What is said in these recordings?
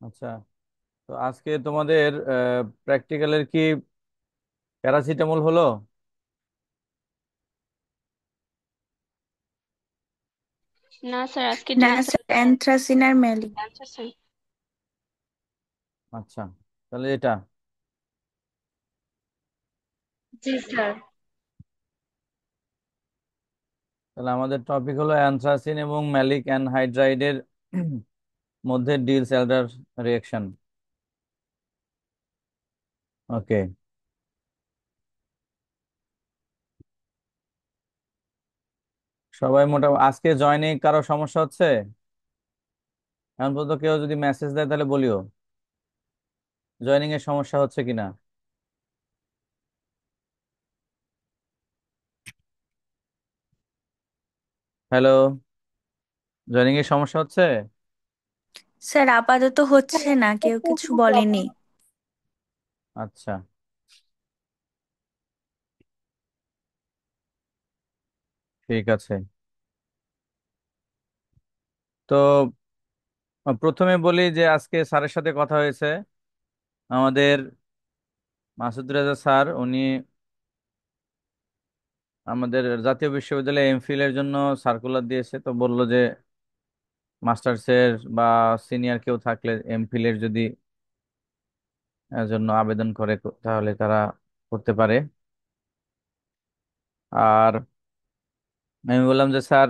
আচ্ছা, তো আজকে তোমাদের প্র্যাকটিক্যালের কি প্যারাসিটামল হলো? না স্যার, আজকে না ড্যান্সার স্যার, অ্যানথ্রাসিন আর ম্যালিক। Dancer sir. আচ্ছা, তাহলে এটা জি স্যার। তাহলে আমাদের টপিক হলো অ্যানথ্রাসিন এবং ম্যালিক অ্যানহাইড্রাইডের মধ্যে ডিলস এল্ডার রিঅ্যাকশন। ওকে, সবাই মোটামুটি আজকে জয়েনিং কারো সমস্যা হচ্ছে? এখন পর্যন্ত কেউ যদি মেসেজ দেয় তাহলে বলিও জয়েনিং এর সমস্যা হচ্ছে কিনা। হ্যালো, জয়েনিং এর সমস্যা হচ্ছে? স্যার আপাতত হচ্ছে না, কেউ কিছু বলেনি। আচ্ছা, ঠিক আছে। তো প্রথমে বলি যে আজকে স্যারের সাথে কথা হয়েছে। আমাদের মাসুদ রেজা স্যার উনি আমাদের জাতীয় বিশ্ববিদ্যালয়ে এমফিল এর জন্য সার্কুলার দিয়েছে, তো বলল যে মাস্টার্স এর বা সিনিয়র কেউ থাকলে এমফিল এর যদি জন্য আবেদন করে তাহলে তারা করতে পারে। আর আমি বললাম যে স্যার,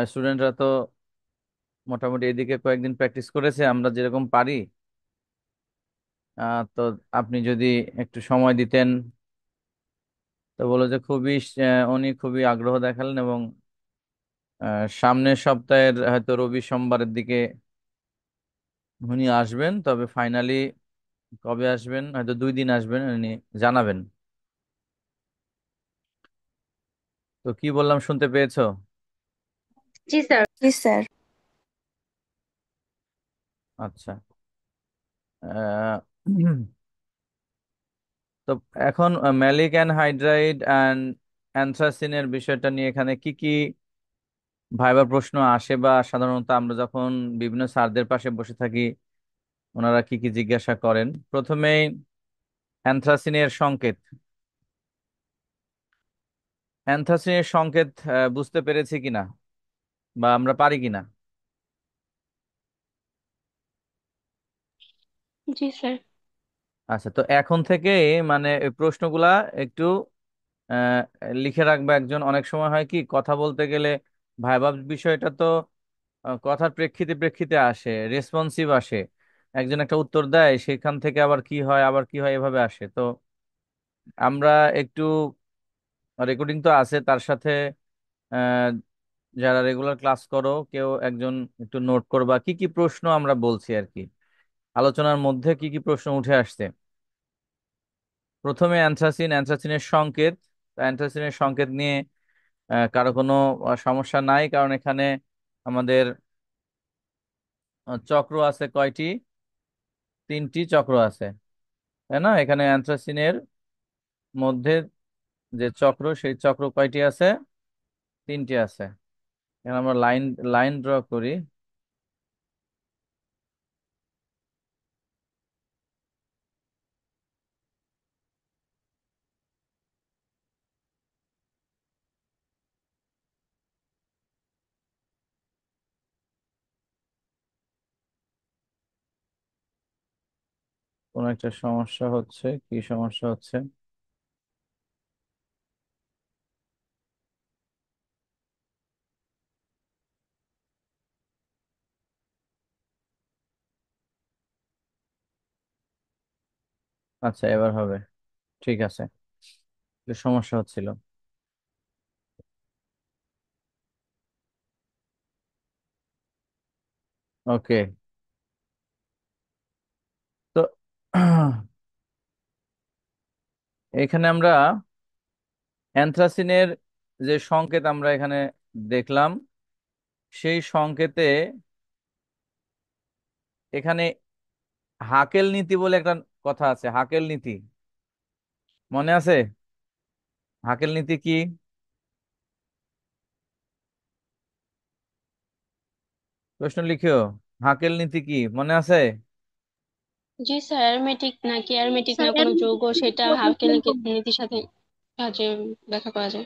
স্টুডেন্টরা তো মোটামুটি এদিকে কয়েকদিন প্র্যাকটিস করেছে, আমরা যেরকম পারি। তো আপনি যদি একটু সময় দিতেন। তো বললো যে উনি খুবই আগ্রহ দেখালেন এবং সামনের সপ্তাহের হয়তো রবি সোমবারের দিকে উনি আসবেন, তবে ফাইনালি কবে আসবেন, হয়তো 2 দিন আসবেন উনি জানাবেন। তো কি বললাম শুনতে পেয়েছো? জি স্যার। জি স্যার। আচ্ছা, আহ, তো এখন ম্যালিক অ্যানহাইড্রাইড অ্যান্ড অ্যানথ্রাসিনের বিষয়টা নিয়ে এখানে কি কি ভাইবা প্রশ্ন আসে, বা সাধারণত আমরা যখন বিভিন্ন স্যারদের পাশে বসে থাকি ওনারা কি কি জিজ্ঞাসা করেন? প্রথমেই অ্যানথ্রাসিনের সংকেত। অ্যানথ্রাসিনের সংকেত বুঝতে পেরেছি কিনা বা আমরা পারি কিনা? জি স্যার। আচ্ছা, তো এখন থেকে মানে এই প্রশ্নগুলা একটু আহ, লিখে রাখবে একজন। অনেক সময় হয় কি, কথা বলতে গেলে ভাইবা বিষয়টা তো কথার প্রেক্ষিতে প্রেক্ষিতে আসে, রেসপন্সিভ আসে। একজন একটা উত্তর দেয়, সেখান থেকে আবার কি হয় আবার কি হয় এভাবে আসে। তো আমরা একটু, রেকর্ডিং তো আছে তার সাথে, আহ, যারা রেগুলার ক্লাস করো কেউ একজন একটু নোট করবা কি কি প্রশ্ন আমরা বলছি আর কি, আলোচনার মধ্যে কি কি প্রশ্ন উঠে আসছে। প্রথমে অ্যানথ্রাসিনের সংকেত। অ্যানথ্রাসিনের সংকেত নিয়ে কারো কোনো সমস্যা নাই, কারণ এখানে আমাদের চক্র আছে কয়টি? 3টি চক্র আছে, তাই না? এখানে অ্যানথ্রাসিনের মধ্যে যে চক্র, সেই চক্র কয়টি আছে? 3টি আছে। এখানে আমরা লাইন লাইন ড্র করি। কোন একটা সমস্যা হচ্ছে, কি সমস্যা হচ্ছে? আচ্ছা, এবার হবে। ঠিক আছে, একটু সমস্যা হচ্ছিল। ওকে, তো এখানে আমরা অ্যানথ্রাসিনের যে সংকেত আমরা এখানে দেখলাম, সেই সংকেতে এখানে হাকেল নীতি বলে একটা কথা আছে। হাকেল নীতি মনে আছে? হাকেল নীতি কি? প্রশ্ন লিখিও। হাকেল নীতি কি মনে আছে? জি স্যার, অ্যারোমেটিক নাকি অ্যারোমেটিক না কোনো যৌগ, সেটা হালকা নীতির সাথে সাহায্যে ব্যাখ্যা করা যায়।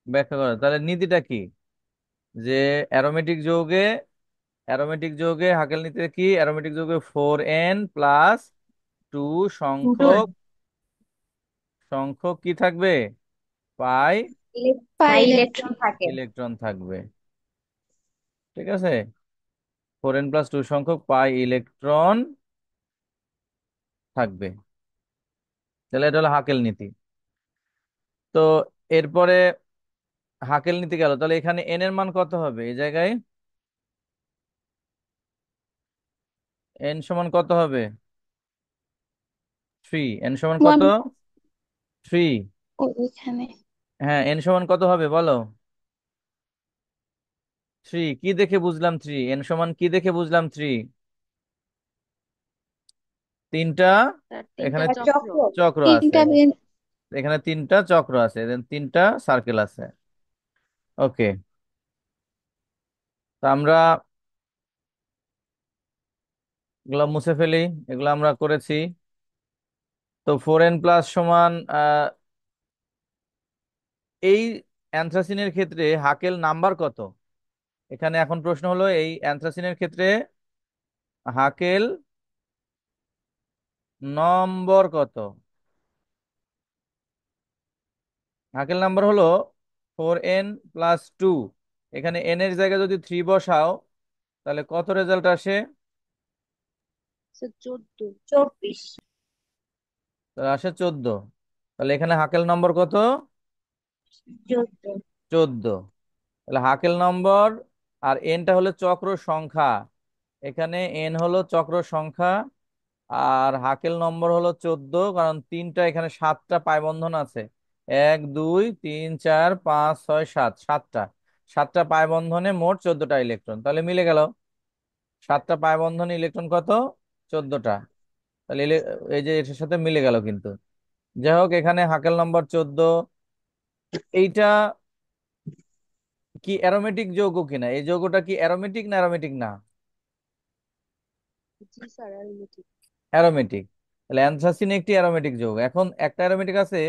ব্যাখ্যা করো তাহলে নীতিটা কি। যে অ্যারোমেটিক যৌগে, অ্যারোমেটিক যৌগে হাকেল নীতিতে কি, অ্যারোমেটিক যৌগে 4n+2 সংখ্যক, সংখ্যক কি থাকবে, পাই ইলেকট্রন থাকে। ইলেকট্রন থাকবে। ঠিক আছে, 4n+2 সংখ্যক পাই ইলেকট্রন থাকবে। তাহলে এটা হলো হাকেল নীতি। তো এরপরে হাকেল নীতি গেল, তাহলে এখানে এন এর মান কত হবে এই জায়গায়? এন সমান কত হবে? 3। এন সমান কত? ওয়ান। 3। ওইখানে হ্যাঁ, এন সমান কত হবে বলো? 3। কি দেখে বুঝলাম 3? এন সমান কি দেখে বুঝলাম 3? তিনটা, স্যার এখানে তিনটা চক্র। চক্র আছে, তিনটা এখানে তিনটা চক্র আছে, then তিনটা সার্কেল আছে। ওকে, তো আমরা এগুলো মুছে ফেলি, এগুলো আমরা করেছি। তো 4n+ সমান এই অ্যানথ্রাসিনের ক্ষেত্রে হাকেল নাম্বার কত? এখানে এখন প্রশ্ন হলো এই অ্যানথ্রাসিনের ক্ষেত্রে হাকেল নম্বর কত। হাকেল নাম্বার হলো 4n+2। এখানে এন এর জায়গায় যদি 3 বসাও তাহলে কত রেজাল্ট আসে? 24। তাহলে আসে 14। তাহলে এখানে হাকেল নম্বর কত? 14। 14। তাহলে হাকেল নম্বর, আর এনটা হলো চক্র সংখ্যা, এখানে এন হলো চক্র সংখ্যা, আর হাকেল নম্বর হলো 14, কারণ তিনটা এখানে 7টা পাই বন্ধন আছে। 1 2 3 4 5 6 7, 7টা, 7টা পাই বন্ধনে মোট 14টা ইলেকট্রন, তাহলে মিলে গেল 7টা পাই বন্ধনে ইলেকট্রন কত? 14টা। তাহলে এই যে এটার সাথে মিলে গেল কিন্তু। যাই হোক, এখানে হাকেল নম্বর 14। এইটা কি অ্যারোমেটিক যৌগ কিনা, এই যৌগটা কি অ্যারোমেটিক না অ্যারোমেটিক না? জি স্যার, অ্যারোমেটিক। অ্যারোমেটিক। তাহলে অ্যানথ্রাসিন একটি অ্যারোমেটিক যৌগ। এখন একটা অ্যারোমেটিক আছে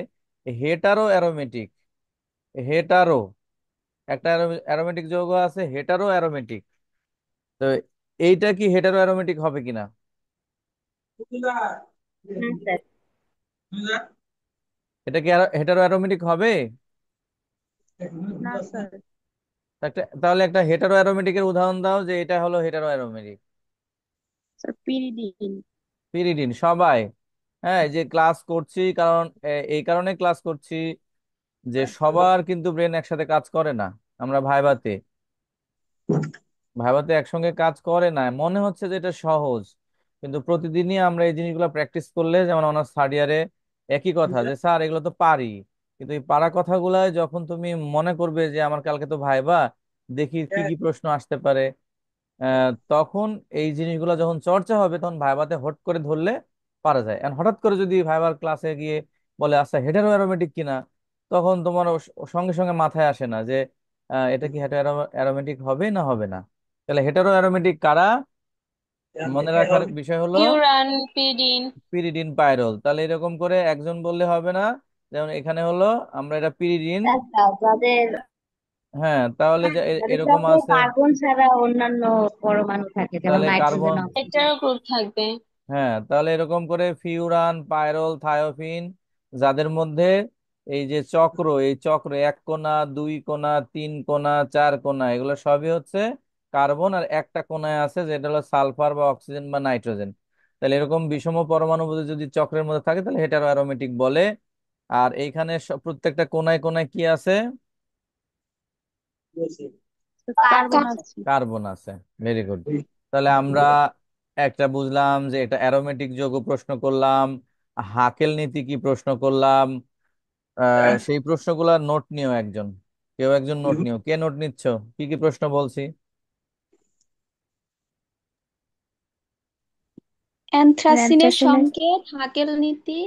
হেটারো অ্যারোমেটিক, হেটারো, একটা অ্যারোমেটিক যৌগ আছে হেটারো অ্যারোমেটিক। তো এইটা কি হেটারো অ্যারোমেটিক হবে কিনা? হ্যাঁ স্যার। এটা কি হেটারো অ্যারোমেটিক হবে? না স্যার। তাহলে একটা হেটারো অ্যারোমেটিকের উদাহরণ দাও, যে এটা হলো hetero aromatic. Sir pyridine. Pyridine, সবাই। হ্যাঁ, এই যে ক্লাস করছি, কারণ এই কারণে ক্লাস করছি যে সবার কিন্তু ব্রেন একসাথে কাজ করে না। আমরা ভাইভাতে, ভাইভাতে একসঙ্গে কাজ করে না, মনে হচ্ছে যে এটা সহজ, কিন্তু প্রতিদিনই আমরা এই জিনিসগুলো প্র্যাকটিস করলে, যেমন অনার্স থার্ড ইয়ারে একই কথা, যে স্যার এগুলো তো পারি, কিন্তু এই পারা কথাগুলাই যখন তুমি মনে করবে যে আমার কালকে তো ভাইবা, দেখি কি কি প্রশ্ন আসতে পারে, তখন এই জিনিসগুলো যখন চর্চা হবে তখন ভাইভাতে হট করে ধরলে পারা যায়। আর হঠাৎ করে যদি ভাইবার ক্লাসে গিয়ে বলে আচ্ছা হেটারো অ্যারোমেটিক কিনা, তখন তোমার সঙ্গে সঙ্গে মাথায় আসে না যে এটা কি হেটারো অ্যারোমেটিক হবে না হবে না। তাহলে হেটারো অ্যারোমেটিক কারা, মনে রাখার বিষয় হলো ফিউরান, পিরিডিন। Pyridine pyrrole. তাহলে এরকম করে একজন বললে হবে না, যেমন এখানে হলো আমরা এটা পিরিডিন। স্যার যাদের হ্যাঁ, তাহলে যে যাদের এরকম সাথে আছে, কার্বন ছাড়া অন্যান্য পরমাণু থাকে, যেমন তাহলে নাইট্রোজেন, কার্বন, অক্সিজেন। একটারও গ্রুপ থাকবে। হ্যাঁ তাহলে এরকম করে ফিউরান পাইরোল থায়োফিন, যাদের মধ্যে এই যে চক্র, এই চক্র এক কোণা দুই কোণা তিন কোণা চার কোণা, এগুলো সবই হচ্ছে কার্বন, আর একটা কোণায় আছে যেটা হলো সালফার বা অক্সিজেন বা নাইট্রোজেন। তাহলে এরকম বিষম পরমাণু যদি চক্রের মধ্যে থাকে তাহলে হেটারো অ্যারোমেটিক বলে। আর এইখানে প্রত্যেকটা কোণায় কোণায় কি আছে? কার্বন আছে। কার্বন আছে। Very good. তাহলে আমরা একটা বুঝলাম যে এটা অ্যারোমেটিক যৌগ প্রশ্ন করলাম, হাকেল নীতি কি প্রশ্ন করলাম। সেই প্রশ্নগুলোর নোট নিও একজন, কেউ একজন নোট নিও। কে নোট নিচ্ছ? কি কি প্রশ্ন বলছি? অ্যানথ্রাসিনের অ্যান্থ্রাসিনের সংকেত, হাকেল নীতি,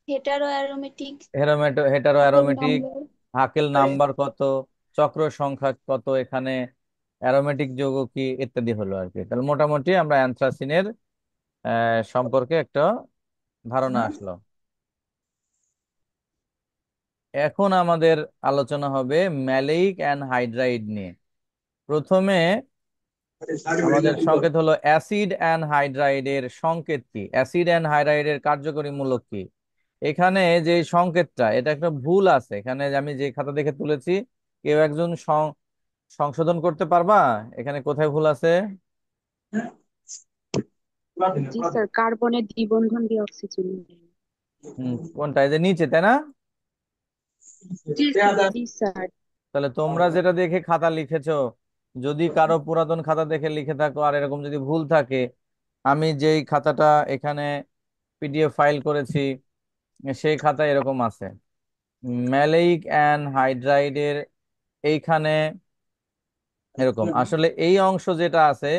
hetero aromatic, hetero Huckel aromatic, number. Huckel number কত, চক্র সংখ্যা কত এখানে, অ্যারোমেটিক যৌগ কি ইত্যাদি হলো আর কি। তাহলে মোটামুটি আমরা অ্যানথ্রাসিনের সম্পর্কে একটা ধারণা আসলো। এখন আমাদের আলোচনা হবে ম্যালেইক অ্যান্ড হাইড্রাইড নিয়ে। প্রথমে আমাদের সংকেত হলো অ্যাসিড অ্যান্ড হাইড্রাইডের সংকেত কি, অ্যাসিড অ্যান্ড হাইড্রাইডের কার্যকরী মূলক কি। এখানে যে সংকেতটা, এটা একটা ভুল আছে এখানে, যে আমি যে খাতা দেখে তুলেছি, কেউ একজন সংশোধন করতে পারবা এখানে কোথায় ভুল আছে? জি স্যার, কার্বনের দ্বিবন্ধন দিয়ে অক্সিজেন। কোনটা, এই যে নিচে, তাই না? জি জি স্যার। তাহলে তোমরা যেটা দেখে খাতা লিখেছো, যদি কারো পুরাতন খাতা দেখে লিখে থাকো আর এরকম যদি ভুল থাকে, আমি যেই খাতাটা এখানে পিডিএফ ফাইল করেছি সেই খাতায় এরকম আছে। ম্যালেইক অ্যান্ড হাইড্রাইডের এইখানে এরকম, আসলে এই অংশ যেটা আছে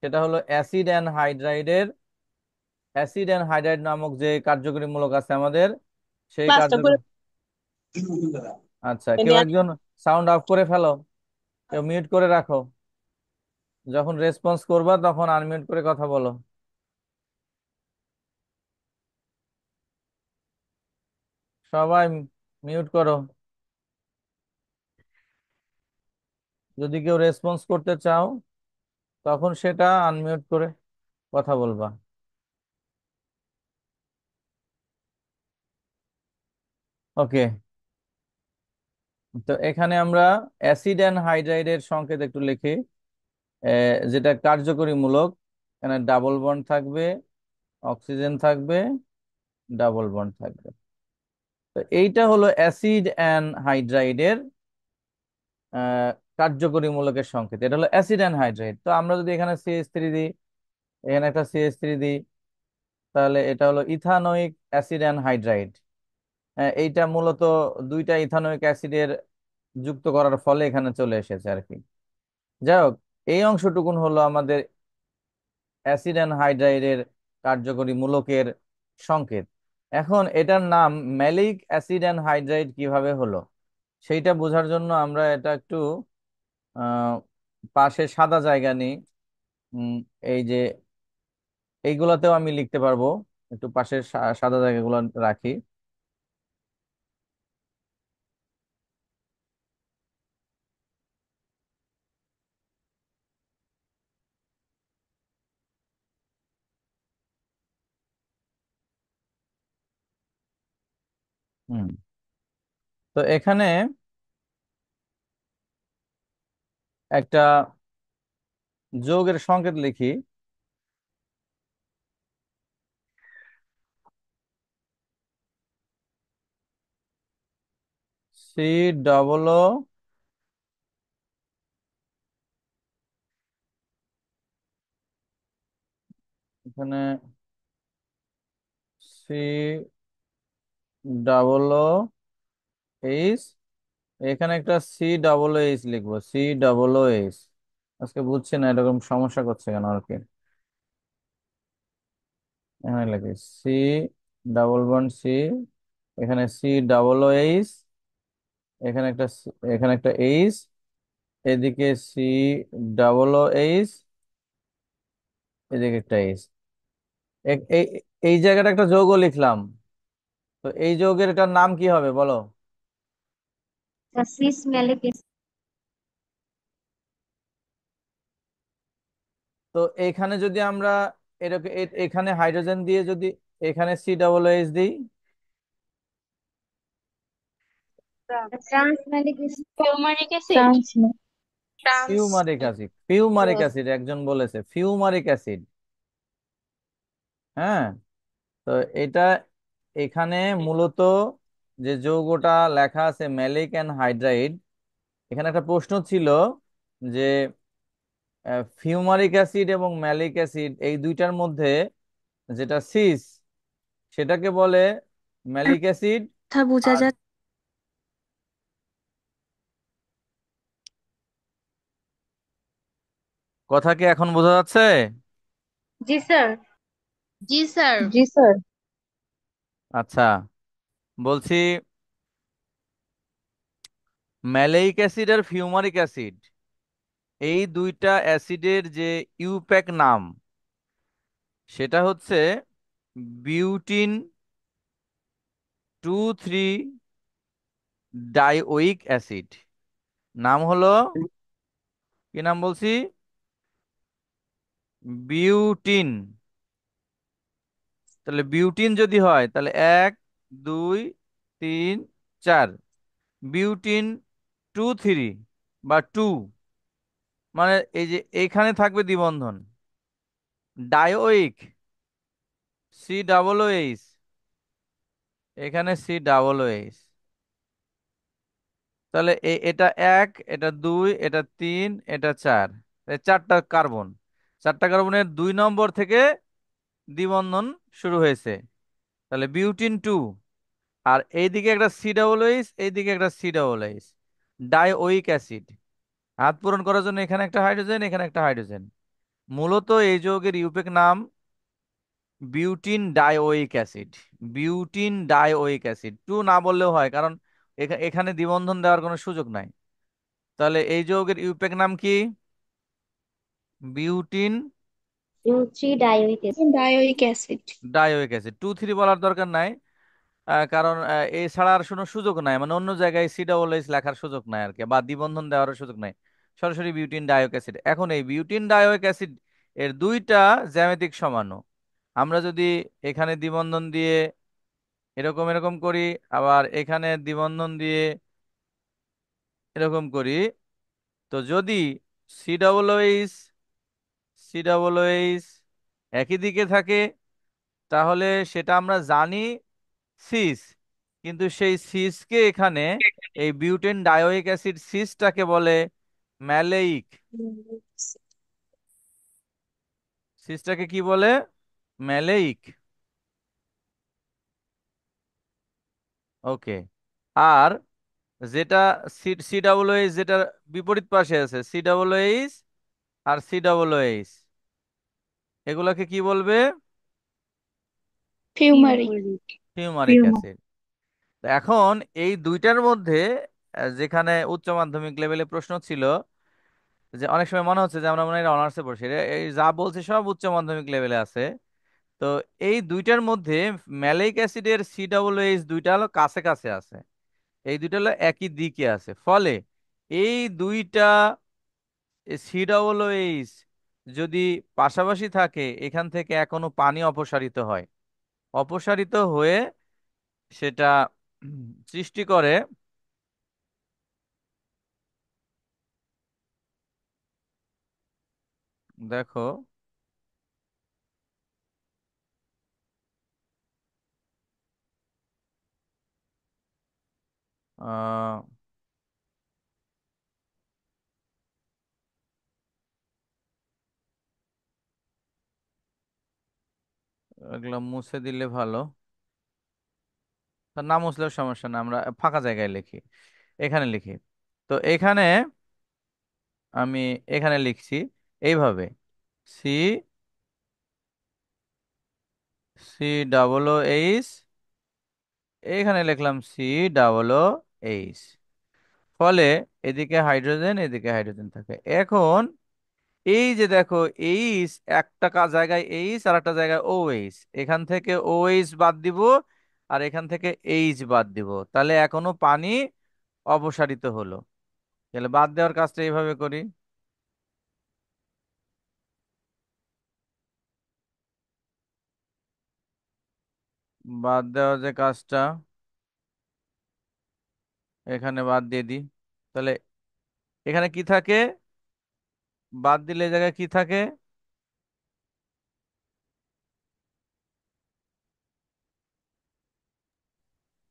সেটা হলো অ্যাসিড অ্যান্ড হাইড্রাইড নামক যে কার্যকরী মূলক আছে আমাদের, সেই ক্লাসটা কার্যকরী। করে আচ্ছা, কেউ একজন সাউন্ড অফ করে ফেলো, কেউ মিউট করে রাখো, যখন রেসপন্স করবা তখন আনমিউট করে কথা বলো। সবাই মিউট করো, যদি কেউ রেসপন্স করতে চাও তখন সেটা আনমিউট করে কথা বলবা। ওকে, তো এখানে আমরা অ্যাসিড অ্যান্ড হাইড্রাইডের সংকেত একটু লিখি। যেটা কার্যকরী মূলক, এখানে ডাবল বন্ড থাকবে, অক্সিজেন থাকবে, ডাবল বন্ড থাকবে। তো এইটা হলো অ্যাসিড অ্যান্ড হাইড্রাইডের কার্যকরী মূলকের সংকেত। এটা হলো অ্যাসিড অ্যান্ড হাইড্রাইড। তো আমরা যদি এখানে CH3 দিই, এখানে একটা CH3 দিই, তাহলে এটা হলো ইথানোয়িক অ্যাসিড অ্যান্ড হাইড্রাইড। এইটা মূলত দুইটা ইথানোয়িক অ্যাসিডের যুক্ত করার ফলে এখানে চলে এসেছে আর কি। যাই হোক, এই অংশটুকুন হলো আমাদের অ্যাসিড অ্যান্ড হাইড্রাইডের কার্যকরী মূলকের সংকেত। এখন এটার নাম ম্যালিক অ্যাসিড অ্যান্ড হাইড্রাইড কিভাবে হলো সেইটা বোঝার জন্য আমরা এটা একটু আহ পাশে সাদা জায়গা নিই। উম, এই যে এইগুলাতেও আমি লিখতে পারবো, একটু পাশের সাদা জায়গাগুলো রাখি। হুম, তো এখানে একটা যৌগের সংকেত লিখি। C এখানে C এইচ, এখানে একটা C লিখবো, C। আজকে বুঝছি না এরকম সমস্যা করছে কেন আর কি। এখানে লিখি C। এখানে C। এখানে একটা এখানে একটা এইচ, এদিকে C। এদিকে একটা এইচ। এই এই জায়গাটা একটা যৌগ লিখলাম। তো এই যৌগের এটার নাম কি হবে বলো? সিস ম্যালিক তো এখানে যদি আমরা এরকম এখানে হাইড্রোজেন দিয়ে যদি এখানে C। দিই, trans malic fumaric acid. Trans trans fumaric acid একজন বলেছে, ফিউমারিক অ্যাসিড। হ্যাঁ, তো এটা এখানে মূলত যে যৌগটা লেখা আছে ম্যালিক অ্যান্ড হাইড্রাইড, এখানে একটা প্রশ্ন ছিল যে ফিউমারিক অ্যাসিড এবং ম্যালিক অ্যাসিড এই দুইটার মধ্যে যেটা সিস, সেটাকে বলে ম্যালিক অ্যাসিড। কথা বোঝা আর যাচ্ছে? কথা কি এখন বোঝা যাচ্ছে? জি স্যার। জি স্যার। জি স্যার। আচ্ছা, বলছি ম্যালেইক অ্যাসিড আর ফিউমারিক অ্যাসিড এই দুইটা অ্যাসিডের যে ইউপ্যাক নাম সেটা হচ্ছে বিউটিন 2,3 ডাইওয়িক অ্যাসিড। নাম হলো, কি নাম বলছি? বিউটিন। তাহলে বিউটিন যদি হয় তাহলে 1, 2, 3, 4, বিউটিন 2,3 বা 2, মানে এই যে এইখানে থাকবে দ্বিবন্ধন ডাইওইক COOH, এখানে COOH। তাহলে এটা 1, এটা 2, এটা 3, এটা 4, চারটা কার্বন। চারটা কার্বনের 2 নম্বর থেকে দ্বিবন্ধন শুরু হয়েছে, তাহলে বিউটিন 2। আর এইদিকে একটা COOH, এইদিকে একটা COOH, ডাইওইক অ্যাসিড। হাত পূরণ করার জন্য এখানে একটা হাইড্রোজেন, এখানে একটা হাইড্রোজেন। মূলত এই যৌগের ইউপেক নাম বিউটিন ডাইওইক অ্যাসিড। বিউটিন ডাইওইক অ্যাসিড 2 না বললেও হয়, কারণ এখানে দ্বিবন্ধন দেওয়ার কোনো সুযোগ নাই। তাহলে এই যৌগের ইউপেক নাম কি? Butene three dioic acid. Dioic acid. Dioic acid. 2, 3 বলার দরকার নাই, কারণ এছাড়া আর কোনো সুযোগ নাই, মানে অন্য জায়গায় COOH লেখার সুযোগ নাই আর কি, বা দ্বিবন্ধন দেওয়ার সুযোগ নাই। সরাসরি বিউটিন ডাইওইক অ্যাসিড। এখন এই বিউটিন ডাইওইক অ্যাসিড এর দুইটা জ্যামিতিক সমাণু। আমরা যদি এখানে দ্বিবন্ধন দিয়ে এরকম এরকম করি, আবার এখানে দ্বিবন্ধন দিয়ে এরকম করি, তো যদি COOH COOH একই দিকে থাকে, তাহলে সেটা আমরা জানি সিস। কিন্তু সেই সিসকে এখানে এই বিউটেন ডাইওইক অ্যাসিড সিসটাকে বলে ম্যালেইক। সিসটাকে কি বলে? ম্যালেইক। ওকে। আর যেটা COOH, যেটা বিপরীত পাশে আছে COOH আর COOH, এগুলাকে কি বলবে? ফিউমারিক। ফিউমারিক। Fumaric acid. এখন এই দুইটার মধ্যে যেখানে উচ্চ মাধ্যমিক লেভেলে প্রশ্ন ছিল, যে অনেক সময় মনে হচ্ছে যে আমরা মনে হয় অনার্সে পড়ছি, এই যা বলছে সব উচ্চ মাধ্যমিক লেভেলে আছে। তো এই দুইটার মধ্যে ম্যালিক অ্যাসিডের COOH দুইটা হলো কাছে কাছে আছে, এই দুইটা হলো একই দিকে আছে। ফলে এই দুইটা COOH যদি পাশাপাশি থাকে, এখান থেকে এখনো পানি অপসারিত হয়। অপসারিত হয়ে সেটা সৃষ্টি করে, দেখো, আহ এগুলো মুছে দিলে ভালো। তা না মুছলেও সমস্যা না, আমরা ফাঁকা জায়গায় লিখি, এখানে লিখি। তো এখানে আমি এখানে লিখছি এইভাবে, সি COOH, এখানে লিখলাম COOH। ফলে এদিকে হাইড্রোজেন, এদিকে হাইড্রোজেন থাকে। এখন এই যে দেখো, এইচ একটা জায়গায় এইচ আর একটা জায়গায় OH, এখান থেকে OH বাদ দিব আর এখান থেকে এইচ বাদ দিব, তাহলে এখনো পানি অপসারিত হলো। তাহলে বাদ দেওয়ার কাজটা এইভাবে করি। বাদ দেওয়ার যে কাজটা, এখানে বাদ দিয়ে দিই। তাহলে এখানে কি থাকে? বাদ দিলে এই জায়গায় কি থাকে?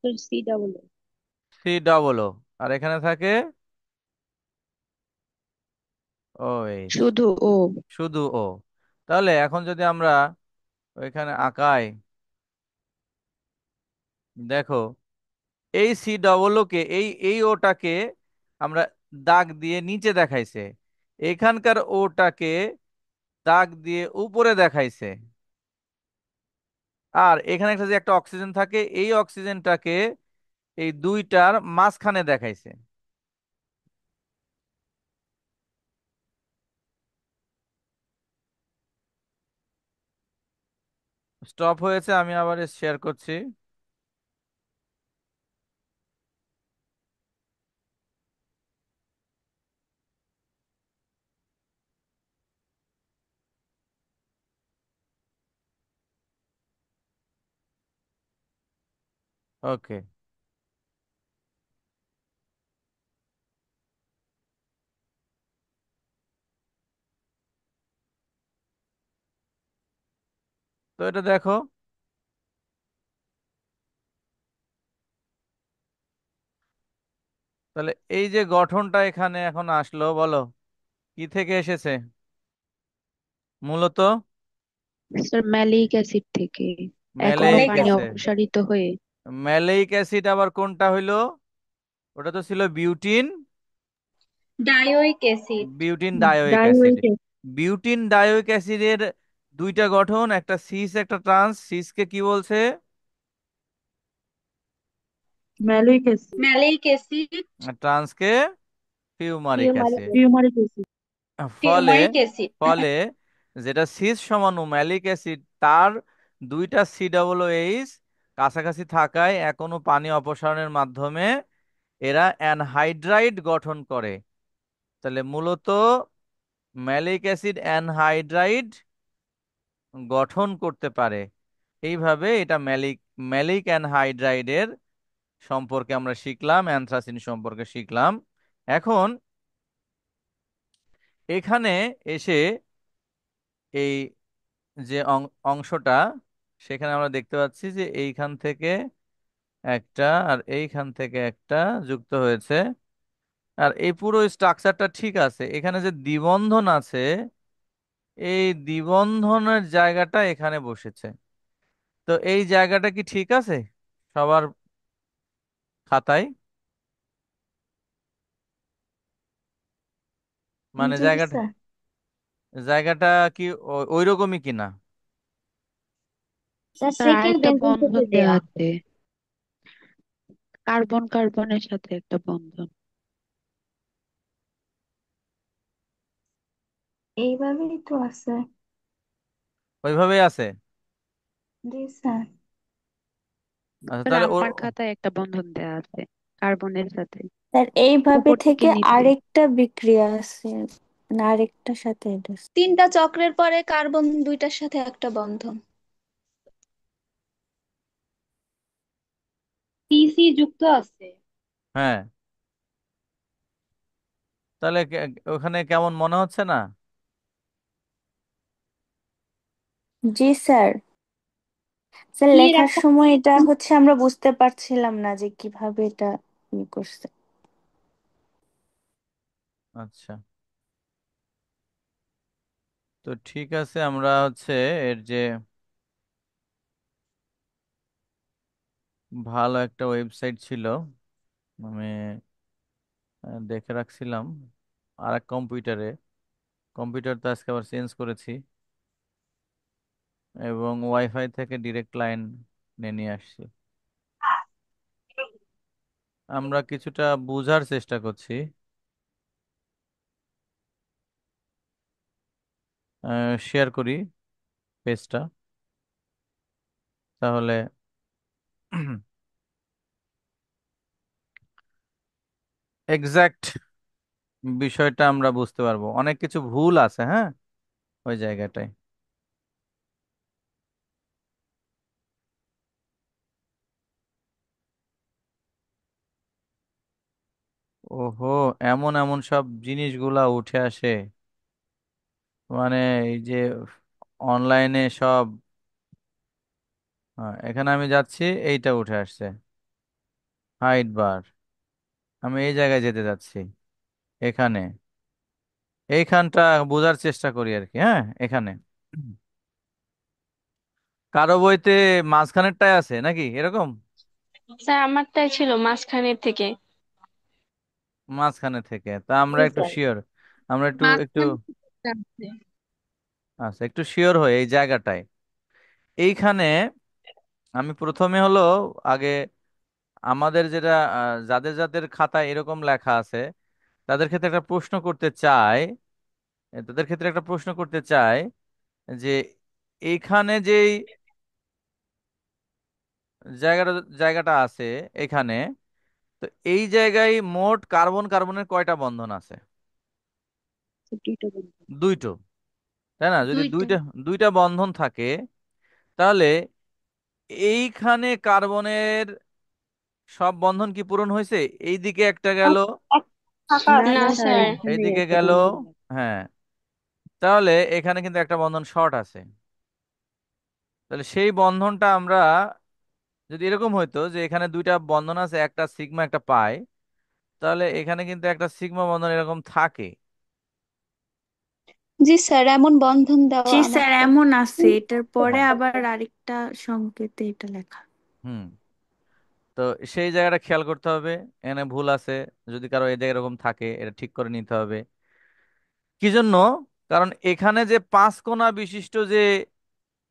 COO। COO। আর এখানে থাকে OH, শুধু ও। শুধু ও। তাহলে এখন যদি আমরা ওইখানে আঁকাই, দেখো, এই COO কে, এই ওটাকে আমরা দাগ দিয়ে নিচে দেখাইছে, এখানকার ওটাকে দাগ দিয়ে উপরে দেখাইছে। আর এখানে একটা যে একটা অক্সিজেন থাকে, এই অক্সিজেনটাকে এই দুইটার মাঝখানে দেখাইছে। স্টপ হয়েছে, আমি আবার শেয়ার করছি। ওকে। তো এটা দেখো, তাহলে এই যে গঠনটা এখানে এখন আসলো, বলো কি থেকে এসেছে মূলত? স্যার ম্যালিক অ্যাসিড থেকে একমা ম্যালেইক পানি অ্যাসিড। অপসারিত হয়ে। ম্যালেইক অ্যাসিড আবার কোনটা হইলো? ওটা তো ছিল butene, dioic acid. Butene dioic acid. Dioic butene dioic অ্যাসিডের দুইটা গঠন, একটা সিস একটা ট্রান্স। সিসকে কি বলছে? Malic acid maleic acid. আর ট্রান্সকে fumaric fumaric acid. Fumaric acid. ফলে ফিউমারিক অ্যাসিড। ফলে যেটা সিস সমাণু ম্যালিক অ্যাসিড, তার দুইটা COOH কাছাকাছি থাকায় এখনো পানি অপসারণের মাধ্যমে এরা অ্যানহাইড্রাইড গঠন করে। তাহলে মূলত ম্যালিক অ্যাসিড অ্যানহাইড্রাইড গঠন করতে পারে। এইভাবে এটা ম্যালিক ম্যালিক অ্যানহাইড্রাইডের সম্পর্কে আমরা শিখলাম, অ্যানথ্রাসিন সম্পর্কে শিখলাম। এখন এখানে এসে এই যে অংশটা, সেখানে আমরা দেখতে পাচ্ছি যে এইখান থেকে একটা আর এইখান থেকে একটা যুক্ত হয়েছে। আর এই পুরো স্ট্রাকচারটা ঠিক আছে, এখানে যে দ্বিবন্ধন আছে, এই দ্বিবন্ধনের জায়গাটা এখানে বসেছে। তো এই জায়গাটা কি ঠিক আছে সবার খাতায়? মানে জি জায়গাটা স্যার। জায়গাটা কি ওই রকমই কিনা? স্যার স্যার সেকেন্ড আরেকটা বেঞ্জিন থেকে বন্ধন দেয়া দেয়া। আছে, কার্বন কার্বনের সাথে একটা বন্ধন। এইভাবেই তো আছে। ওইভাবেই আছে। জি স্যার। আচ্ছা, স্যার তাহলে ওর আমার খাতায় একটা বন্ধন দেয়া আছে কার্বনের সাথে, স্যার এইভাবে উপর থেকে থেকে নিচে। আরেকটা বিক্রিয়া আছে, মানে আরেকটার সাথে এটা। তিনটা চক্রের পরে কার্বন দুইটার সাথে একটা বন্ধন। পিসি যুক্ত আছে। হ্যাঁ, তাহলে ওখানে কেমন মনে হচ্ছে না? জি স্যার। স্যার কি লেখার রাখা? সময় এটা হচ্ছে আমরা বুঝতে পারছিলাম না যে কিভাবে এটা করছে। আচ্ছা, তো ঠিক আছে, আমরা হচ্ছে এর যে ভালো একটা ওয়েবসাইট ছিল, আমি দেখে রাখছিলাম আর এক কম্পিউটারে। কম্পিউটার তো আজকে আবার চেঞ্জ করেছি এবং ওয়াইফাই থেকে ডিরেক্ট লাইন নিয়ে আসছি। আমরা কিছুটা বোঝার চেষ্টা করছি। শেয়ার করি পেজটা, তাহলে এক্সাক্ট বিষয়টা আমরা বুঝতে পারবো। অনেক কিছু ভুল আছে, হ্যাঁ, ওই জায়গাটায়। ওহো, এমন এমন সব জিনিসগুলা উঠে আসে, মানে এই যে অনলাইনে সব। এখানে আমি যাচ্ছি, এইটা উঠে আসছে, হাইট বার। আমি এই জায়গায় যেতে যাচ্ছি, এখানে এইখানটা বোঝার চেষ্টা করি আর কি। হ্যাঁ, এখানে কারো বইতে মাঝখানেরটাই আছে নাকি এরকম? স্যার আমারটাই ছিল মাঝখানের থেকে। মাঝখানে থেকে, তা আমরা জি একটু স্যার। শিওর, আমরা একটু একটু মাঝখান থেকে আছে। আচ্ছা, একটু শিওর হই এই জায়গাটায়। এইখানে আমি প্রথমে হলো আগে আমাদের যেটা যাদের যাদের খাতায় এরকম লেখা আছে, তাদের ক্ষেত্রে একটা প্রশ্ন করতে চাই। তাদের ক্ষেত্রে একটা প্রশ্ন করতে চাই যে এইখানে যে জায়গাটা জায়গাটা আছে এখানে, তো এই জায়গায় মোট কার্বন কার্বনের কয়টা বন্ধন আছে? দুইটা বন্ধু। দুইটো, তাই না? যদি দুইটা। দুইটা দুইটা বন্ধন থাকে, তাহলে এইখানে কার্বনের সব বন্ধন কি পূরণ হয়েছে? এইদিকে একটা গেল, এক ফাঁকা না না আছে না স্যার, স্যার। স্যার। এখানে এইদিকে একটা গেল। বন্ধু নেই। হ্যাঁ, তাহলে এখানে কিন্তু একটা বন্ধন শর্ট আছে। তাহলে সেই বন্ধনটা আমরা, যদি এরকম হইতো যে এখানে দুইটা বন্ধন আছে, একটা সিগমা একটা পাই, তাহলে এখানে কিন্তু একটা সিগমা বন্ধন এরকম থাকে। জি স্যার, এমন বন্ধন জি দেওয়া আমার স্যার, কাছে। এমন আছে, এটার পরে আবার আরেকটা সংকেতে এটা লেখা। হুম। তো সেই জায়গাটা খেয়াল করতে হবে, এখানে ভুল আছে। যদি কারো এই জায়গায় এরকম থাকে, এটা ঠিক করে নিতে হবে। কি জন্য? কারণ এখানে যে পাঁচ কোণা বিশিষ্ট যে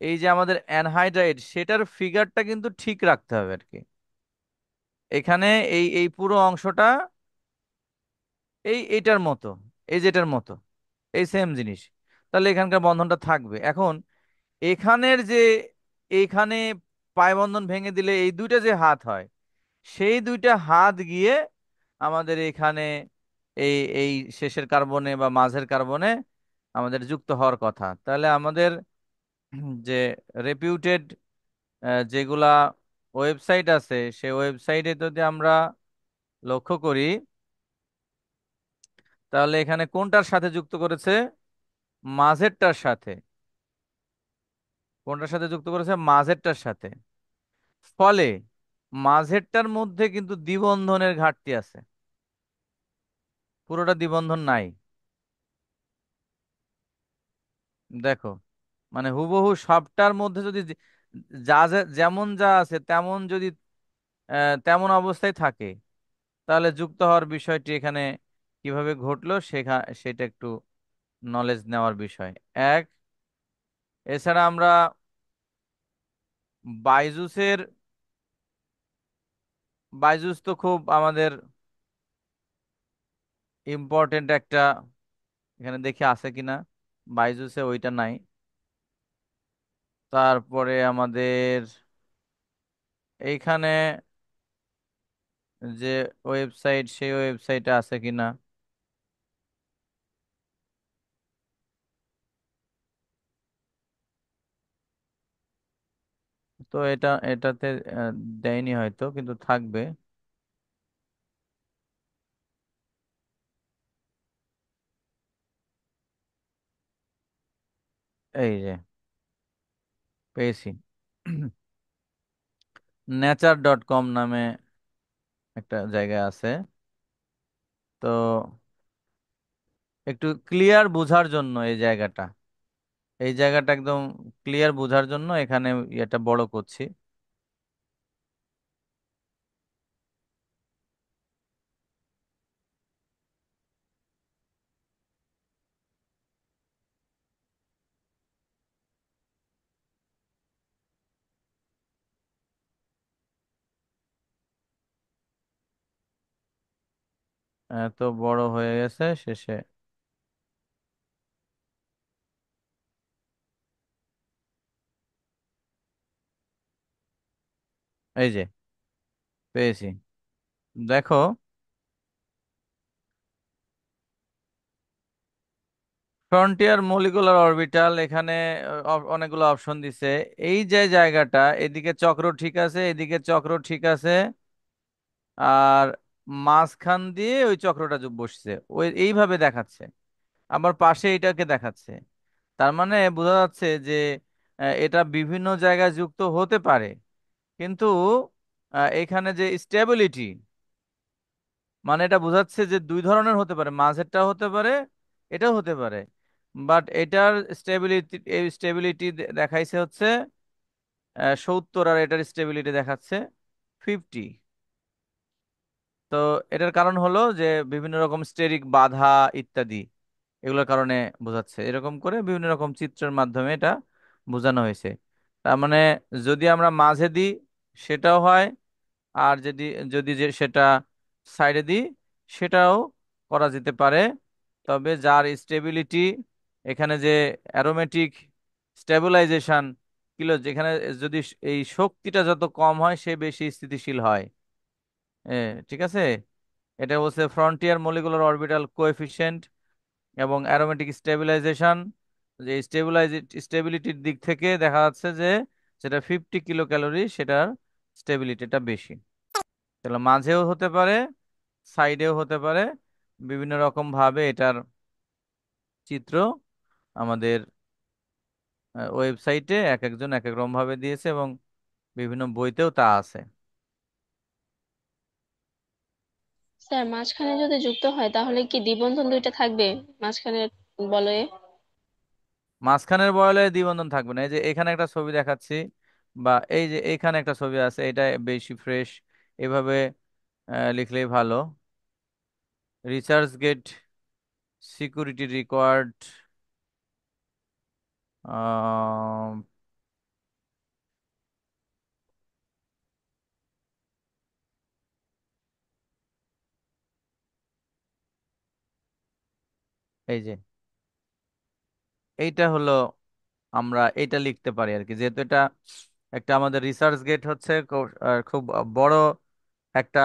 এই যে আমাদের অ্যানহাইড্রাইড, সেটার ফিগারটা কিন্তু ঠিক রাখতে হবে আর কি। এখানে এই এই পুরো অংশটা এইটার মতো, এই যেটার মতো, এই সেম জিনিস, তাহলে এখানকার বন্ধনটা থাকবে। এখন এখানের যে, এইখানে পায় বন্ধন ভেঙে দিলে এই দুইটা যে হাত হয়, সেই দুইটা হাত গিয়ে আমাদের এখানে এই এই শেষের কার্বনে বা মাঝের কার্বনে আমাদের যুক্ত হওয়ার কথা। তাহলে আমাদের যে রেপিউটেড যেগুলা ওয়েবসাইট আছে, সেই ওয়েবসাইটে যদি আমরা লক্ষ্য করি, তাহলে এখানে কোনটার সাথে যুক্ত করেছে? মাঝেরটার সাথে। কোনটার সাথে যুক্ত করেছে? মাঝেরটার সাথে। ফলে মাঝেরটার মধ্যে কিন্তু দ্বিবন্ধনের ঘাটতি আছে, পুরোটা দ্বিবন্ধন নাই। দেখো, মানে হুবহু সবটার মধ্যে যদি যেমন যা আছে তেমন যদি তেমন অবস্থায় থাকে, তাহলে যুক্ত হওয়ার বিষয়টি এখানে কিভাবে ঘটলো সেটা একটু নলেজ নেওয়ার বিষয়। এক, এছাড়া আমরা বাইজুসের, বাইজুস তো খুব আমাদের ইম্পর্টেন্ট একটা, এখানে দেখি আছে কিনা, বাইজুসে ওইটা নাই। তারপরে আমাদের এইখানে যে ওয়েবসাইট, সেই ওয়েবসাইটে আছে কিনা। তো এটাতে দেয়নি হয়তো, কিন্তু থাকবে। এই যে পেয়েছি, nature.com নামে একটা জায়গায় আছে। তো একটু ক্লিয়ার বোঝার জন্য এই জায়গাটা একদম ক্লিয়ার বোঝার জন্য এখানে এটা বড় করছি। এত বড় হয়ে গেছে শেষে। এই যে পেয়েছি, দেখো। ফ্রন্টিয়ার মলিকুলার অরবিটাল, এখানে অনেকগুলো অপশন দিছে। এই যে জায়গাটা, এদিকে চক্র ঠিক আছে, এদিকে চক্র ঠিক আছে, আর মাঝখান দিয়ে ওই চক্রটা বসছে, ওই এইভাবে দেখাচ্ছে। আবার পাশে এটাকে দেখাচ্ছে। তার মানে বোঝা যাচ্ছে যে এটা বিভিন্ন জায়গায় যুক্ত হতে পারে, কিন্তু এখানে যে স্টেবিলিটি, মানে এটা বোঝাচ্ছে যে দুই ধরনের হতে পারে, মাঝেরটাও হতে পারে, এটাও হতে পারে। বাট এটার স্টেবিলিটি, এই স্টেবিলিটি দেখাইছে হচ্ছে 70, আর এটার স্টেবিলিটি দেখাচ্ছে 50। তো এটার কারণ হলো যে বিভিন্ন রকম স্টেরিক বাধা ইত্যাদি, এগুলোর কারণে বোঝাচ্ছে। এরকম করে বিভিন্ন রকম চিত্রের মাধ্যমে এটা বোঝানো হয়েছে। তার মানে যদি আমরা মাঝে দিই সেটাও হয়, আর যদি যদি যে সেটা সাইডে দিই সেটাও করা যেতে পারে। তবে যার স্টেবিলিটি, এখানে যে অ্যারোমেটিক স্টেবিলাইজেশন, কিলো, যেখানে যদি এই শক্তিটা যত কম হয় সে বেশি স্থিতিশীল হয়। এ, ঠিক আছে। এটা বলছে ফ্রন্টিয়ার মলিকুলার অরবিটাল কোএফিসিয়েন্ট এবং অ্যারোমেটিক স্টেবিলাইজেশন। যে স্টেবিলিটির দিক থেকে দেখা যাচ্ছে যে সেটা 50 কিলো ক্যালোরি, সেটার স্টেবিলিটিটা বেশি। তাহলে মাঝেও হতে পারে, সাইডেও হতে পারে, বিভিন্ন রকম ভাবে এটার চিত্র আমাদের ওয়েবসাইটে এক একজন এক এক রকম ভাবে দিয়েছে, এবং বিভিন্ন বইতেও তা আছে। স্যার মাঝখানে যদি যুক্ত হয় তাহলে কি দ্বিবন্ধন দুইটা থাকবে মাঝখানের বলয়ে? মাঝখানের বয়লে দ্বিবন্ধন থাকবে না। এই যে এখানে একটা ছবি দেখাচ্ছি, বা এই যে এখানে একটা ছবি আছে, এটা বেশি ফ্রেশ। এভাবে লিখলেই ভালো। রিসার্চ গেট সিকিউরিটি রিকোয়ার্ড, এই যে এইটা হলো, আমরা এইটা লিখতে পারি আর কি, যেহেতু এটা একটা আমাদের রিসার্চ গেট হচ্ছে খুব বড় একটা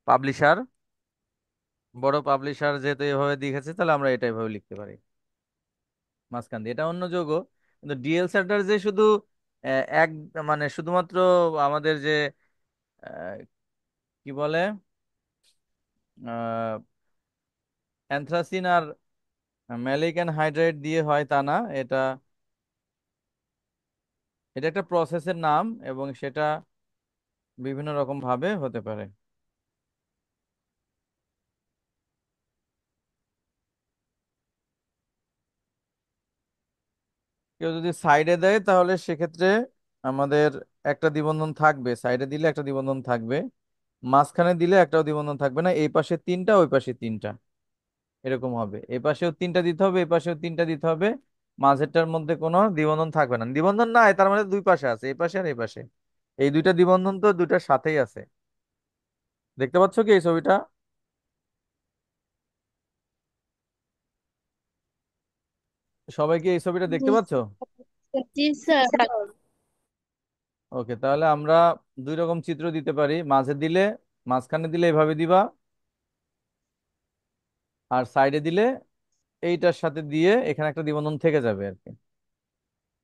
পাবলিশার। বড় পাবলিশার যেহেতু এভাবে লিখেছে, তাহলে আমরা এটা এভাবে লিখতে পারি মাঝখান দিয়ে। এটা অন্য যৌগ, কিন্তু ডিএল স্যাটার যে শুধু এক, মানে শুধুমাত্র আমাদের যে আহ, কি বলে অ্যানথ্রাসিন আর ম্যালিক হাইড্রাইড দিয়ে হয় তা না। এটা এটা একটা প্রসেসের নাম, এবং সেটা বিভিন্ন রকম ভাবে হতে পারে। কেউ যদি সাইডে দেয় তাহলে সেক্ষেত্রে আমাদের একটা দ্বিবন্ধন থাকবে, সাইডে দিলে একটা দ্বিবন্ধন থাকবে, মাঝখানে দিলে একটাও দ্বিবন্ধন থাকবে না, এই পাশে তিনটা ওই পাশে তিনটা, এরকম হবে। এই পাশেও তিনটা দিতে হবে, এই পাশেও তিনটা দিতে হবে, মাঝেরটার মধ্যে কোনো দ্বিবন্ধন থাকবে না। দ্বিবন্ধন নাই তার মানে দুই পাশে আছে, এই পাশে আর এই পাশে। এই দুইটা দ্বিবন্ধন তো দুইটার সাথেই আছে। দেখতে পাচ্ছ কি এই ছবিটা? সবাই কি এই ছবিটা দেখতে পাচ্ছ? জি স্যার। ওকে, তাহলে আমরা দুই রকম চিত্র দিতে পারি। মাঝে দিলে, মাঝখানে দিলে এভাবে দিবা, আর সাইডে দিলে এইটার সাথে দিয়ে এখানে একটা দ্বিবন্ধন থেকে যাবে আর কি।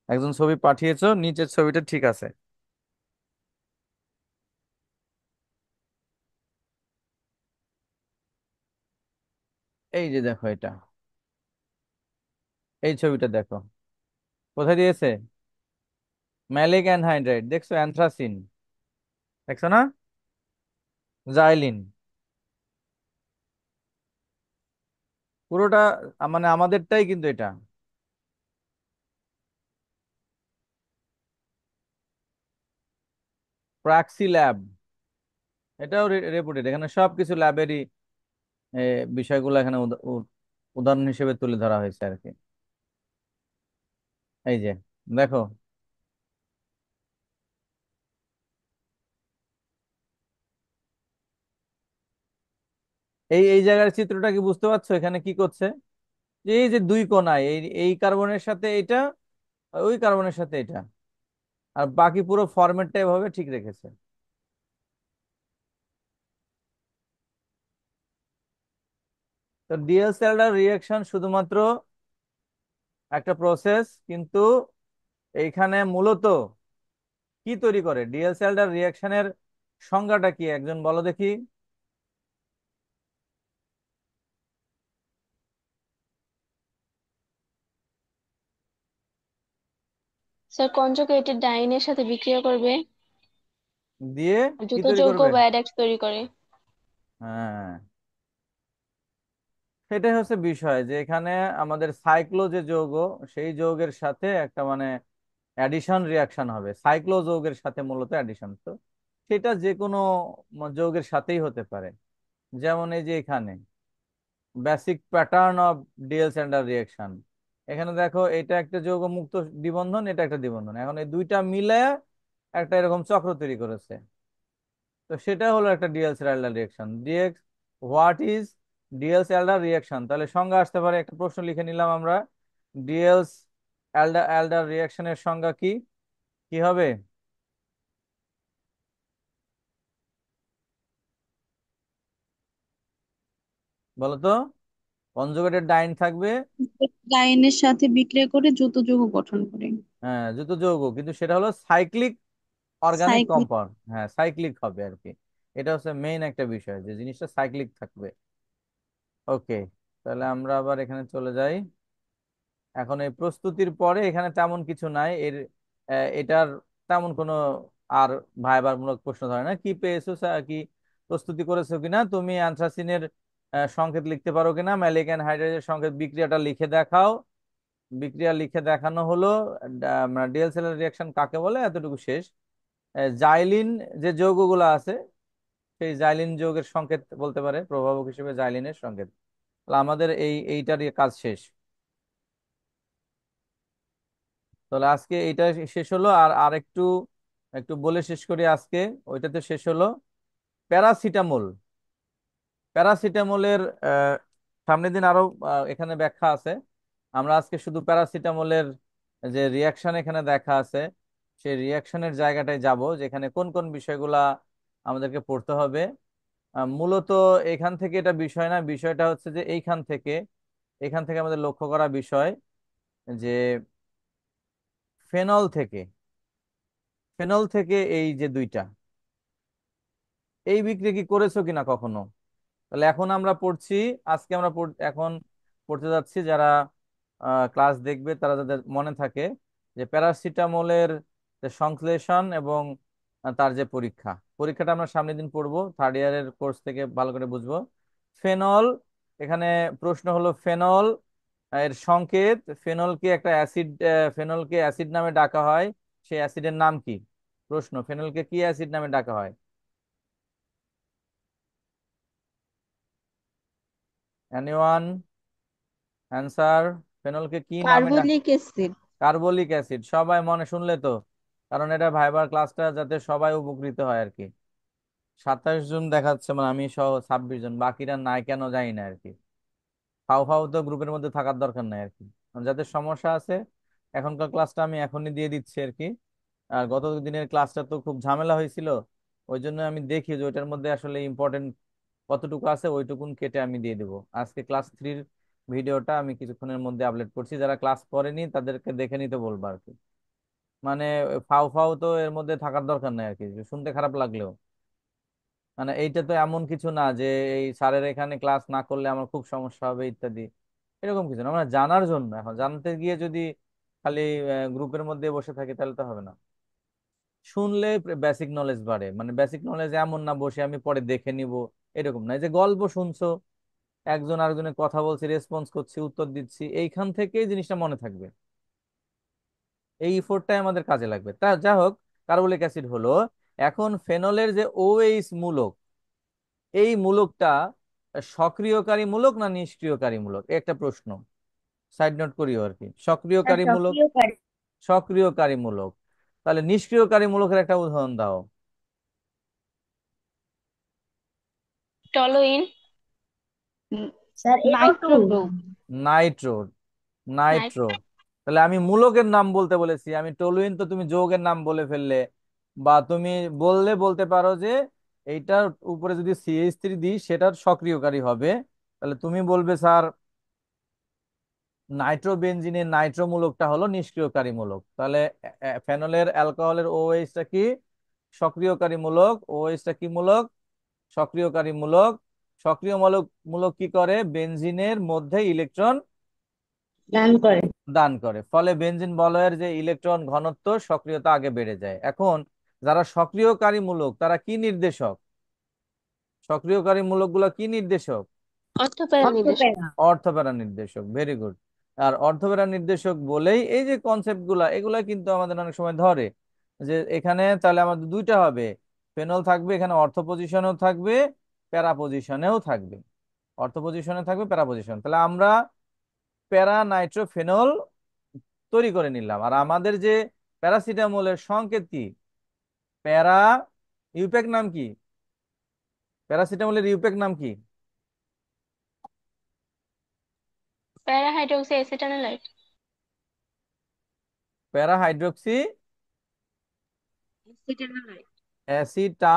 একজন ছবি পাঠিয়েছো, নিচের ছবিটা ঠিক আছে। এই যে দেখো এটা, এই ছবিটা দেখো, কোথায় দিয়েছে? ম্যালিক অ্যানহাইড্রাইড দেখছো, অ্যানথ্রাসিন দেখছো না, জাইলিন, পুরোটা মানে আমাদেরটাই কিন্তু এটা। প্রাক্সি ল্যাব, এটাও রেপুটেড। এখানে সবকিছু ল্যাবেরই বিষয়গুলো এখানে উদাহরণ হিসেবে তুলে ধরা হয়েছে আর কি। এই যে দেখো, এই এই জায়গার চিত্রটা কি বুঝতে পারছো? এখানে কি করছে, যে এই যে দুই কোণায় এই এই কার্বনের সাথে এটা, ওই কার্বনের সাথে এটা, আর বাকি পুরো ফরম্যাটটা এভাবে ঠিক রেখেছে। তো ডিএসএলআর রিয়াকশন শুধুমাত্র একটা প্রসেস, কিন্তু এইখানে মূলত কি তৈরি করে, ডিএসএলআর রিয়াকশনের সংজ্ঞাটা কি একজন বলো দেখি? স্যার কনজুগেটেড ডাইনের সাথে বিক্রিয়া করবে দিয়ে আর কি দ্রুত তৈরি যৌগ করবে? বা অ্যাডাক্ট তৈরি করে। হ্যাঁ, সেটাই হচ্ছে বিষয়, যে এখানে আমাদের সাইক্লো যে যৌগ, সেই যৌগের সাথে একটা মানে অ্যাডিশন রিয়াকশন হবে। সাইক্লো যৌগের সাথে মূলত অ্যাডিশন, তো সেটা যে কোনো যৌগের সাথেই হতে পারে। যেমন এই যে এখানে basic pattern of Diels Alder reaction, এখানে দেখো এটা একটা যৌগ মুক্ত দ্বিবন্ধন, এটা একটা দ্বিবন্ধন, এখন এই দুইটা মিলে একটা এরকম চক্র তৈরি করেছে। তো সেটা হলো একটা ডিএল স্যান্ডার রিয়াকশন। ডিএক্স, what is Diels Alder reaction? তাহলে সংজ্ঞা আসতে পারে, একটা প্রশ্ন লিখে নিলাম আমরা, ডিএল অ্যালডার রিয়াকশনের সংজ্ঞা কি? কি হবে বলো তো? কনজুগেটেড ডাইন থাকবে। ডাইনের সাথে বিক্রিয়া করে যৌথ যৌগ গঠন করে। হ্যাঁ, যুত যৌগ, কিন্তু সেটা হলো সাইক্লিক অর্গানিক সাইক্লিক। কম্পাউন্ড। হ্যাঁ, সাইক্লিক হবে আর কি। এটা হচ্ছে মেইন একটা বিষয়, যে জিনিসটা সাইক্লিক থাকবে। ওকে, তাহলে আমরা আবার এখানে চলে যাই। এখন এই প্রস্তুতির পরে এখানে তেমন কিছু নাই এর, এটার তেমন কোনো আর ভাইবার মূলক প্রশ্ন ধরে না। কি পেয়েছো কি প্রস্তুতি করেছো কিনা, তুমি অ্যানথ্রাসিনের সংকেত লিখতে পারো কিনা, ম্যালিক অ্যান্ড হাইড্রোজেনের সংকেত, বিক্রিয়াটা লিখে দেখাও। বিক্রিয়া লিখে দেখানো হলো। ডিএল সেলের রিয়াকশন কাকে বলে এতটুকু শেষ। জাইলিন যে যৌগগুলো আছে, সেই জাইলিন যৌগের সংকেত বলতে পারে প্রভাবক হিসেবে জাইলিনের সংকেত। তাহলে আমাদের এইটার কাজ শেষ। তাহলে আজকে এইটা শেষ হলো। আর আরেকটু একটু বলে শেষ করি আজকে। ওইটাতে শেষ হলো প্যারাসিটামল। প্যারাসিটামলের সামনের দিন আরো এখানে ব্যাখ্যা আছে। আমরা আজকে শুধু প্যারাসিটামলের যে রিয়াকশন এখানে দেখা আছে, সেই রিয়াকশনের জায়গাটায় যাব, যেখানে কোন কোন বিষয়গুলা আমাদেরকে পড়তে হবে। মূলত এখান থেকে এটা বিষয় না, বিষয়টা হচ্ছে যে এখান থেকে আমাদের লক্ষ্য করা বিষয় যে ফেনল থেকে ফেনল থেকে এই যে দুইটা, এই বিক্রি কি করেছো কিনা কখনো। তাহলে এখন আমরা পড়ছি, আজকে আমরা এখন পড়তে যাচ্ছি, যারা ক্লাস দেখবে তারা যাদের মনে থাকে, যে প্যারাসিটামলের যে সংশ্লেষণ এবং তার যে পরীক্ষাটা আমরা সামনের দিন পড়বো, থার্ড ইয়ারের কোর্স থেকে ভালো করে বুঝবো। ফেনল, এখানে প্রশ্ন হলো ফেনল এর সংকেত। ফেনলকে একটা অ্যাসিড, ফেনলকে অ্যাসিড নামে ডাকা হয়, সেই অ্যাসিডের নাম কি? প্রশ্ন, ফেনলকে কি অ্যাসিড নামে ডাকা হয়? Anyone answer? ফেনলকে কি নামে ডাক? Carbolic acid. Carbolic acid. সবাই মনে শুনলে তো, কারণ এটা ভাইবার ক্লাসটা যাতে সবাই উপকৃত হয় আর কি। 27 জন দেখাচ্ছে, মানে আমি সহ 26 জন, বাকিরা নাই কেন জানি না আর কি। ফাও ফাও তো গ্রুপের মধ্যে থাকার দরকার নাই আর কি। যাদের সমস্যা আছে, এখনকার ক্লাসটা আমি এখনই দিয়ে দিচ্ছি আর কি। আর গত দিনের ক্লাসটা তো খুব ঝামেলা হয়েছিল, ওই জন্য আমি দেখি যে ওইটার মধ্যে আসলে ইম্পর্টেন্ট কতটুকু আছে, ওইটুকুন কেটে আমি দিয়ে দেবো। আজকে ক্লাস 3-র ভিডিওটা আমি কিছুক্ষণের মধ্যে আপলোড করছি, যারা ক্লাস করেনি তাদেরকে দেখে নিতে বলবো আর কি। মানে ফাও ফাও তো এর মধ্যে থাকার দরকার নাই আর কি, শুনতে খারাপ লাগলেও। মানে এইটা তো এমন কিছু না যে এই স্যারের এখানে ক্লাস না করলে আমার খুব সমস্যা হবে ইত্যাদি, এরকম কিছু না। আমরা জানার জন্য, এখন জানতে গিয়ে যদি খালি গ্রুপের মধ্যে বসে থাকি তাহলে তো হবে না। শুনলে বেসিক নলেজ বাড়ে, মানে বেসিক নলেজ এমন না বসে আমি পরে দেখে নিব, এরকম না। এই যে গল্প শুনছো, একজন আরেকজনের কথা বলছি, রেসপন্স করছি, উত্তর দিচ্ছি, এইখান থেকেই জিনিসটা মনে থাকবে। এই ইফোর্টটাই আমাদের কাজে লাগবে। তা যা হোক, কার্বলিক অ্যাসিড হলো। এখন ফেনলের যে OH মূলক, এই মূলকটা সক্রিয়কারী মূলক না নিষ্ক্রিয়কারী মূলক, এ একটা প্রশ্ন। সাইড নোট করিও আর কি। সক্রিয়কারী মূলক, সক্রিয়কারী মূলক। তাহলে নিষ্ক্রিয়কারী মূলকের একটা উদাহরণ দাও। Toluene. Nitro group. Nitro, Nitro. Nitro. তাহলে আমি মূলকের নাম বলতে বলেছি, আমি টলুইন তো তুমি যৌগের নাম বলে ফেললে। বা তুমি বলতে পারো যে এইটার উপরে যদি CH3 দিই সেটার সক্রিয়কারী হবে, তাহলে তুমি বলবে স্যার নাইট্রোবেনজিনের নাইট্রো মূলকটা হলো নিষ্ক্রিয়কারী মূলক। তাহলে ফেনলের অ্যালকোহলের OH টা কি? সক্রিয়কারী মূলক। OH টা কি মূলক? সক্রিয়কারী মূলক। সক্রিয় মূলক মূলক কি করে? বেনজিনের মধ্যে ইলেকট্রন দান করে। দান করে, ফলে বেনজিন বলয়ের যে ইলেকট্রন ঘনত্ব, সক্রিয়তা আগে বেড়ে যায়। এখন যারা সক্রিয়কারী মূলক তারা কি নির্দেশক? সক্রিয়কারী মূলকগুলো কি নির্দেশক? অর্থপ্যারা নির্দেশক। অর্থপ্যারা নির্দেশক। Very good. আর অর্থপ্যারা নির্দেশক বলেই এই যে কনসেপ্ট গুলা, এগুলা কিন্তু আমাদের অনেক সময় ধরে, যে এখানে তাহলে আমাদের দুইটা হবে, ফেনল থাকবে এখানে, অর্থ পজিশনেও থাকবে, প্যারা পজিশনেও থাকবে। অর্থ পজিশনে থাকবে, প্যারা পজিশন। তাহলে আমরা প্যারা নাইট্রোফেনল তৈরি করে নিলাম। আর আমাদের যে প্যারাসিটামলের সংকেত কি? প্যারা, ইউপ্যাক নাম কি? প্যারাসিটামলের ইউপ্যাক নাম কি? প্যারা হাইড্রোক্সি অ্যাসিটানোলাইট। প্যারা হাইড্রোক্সি অ্যাসিটা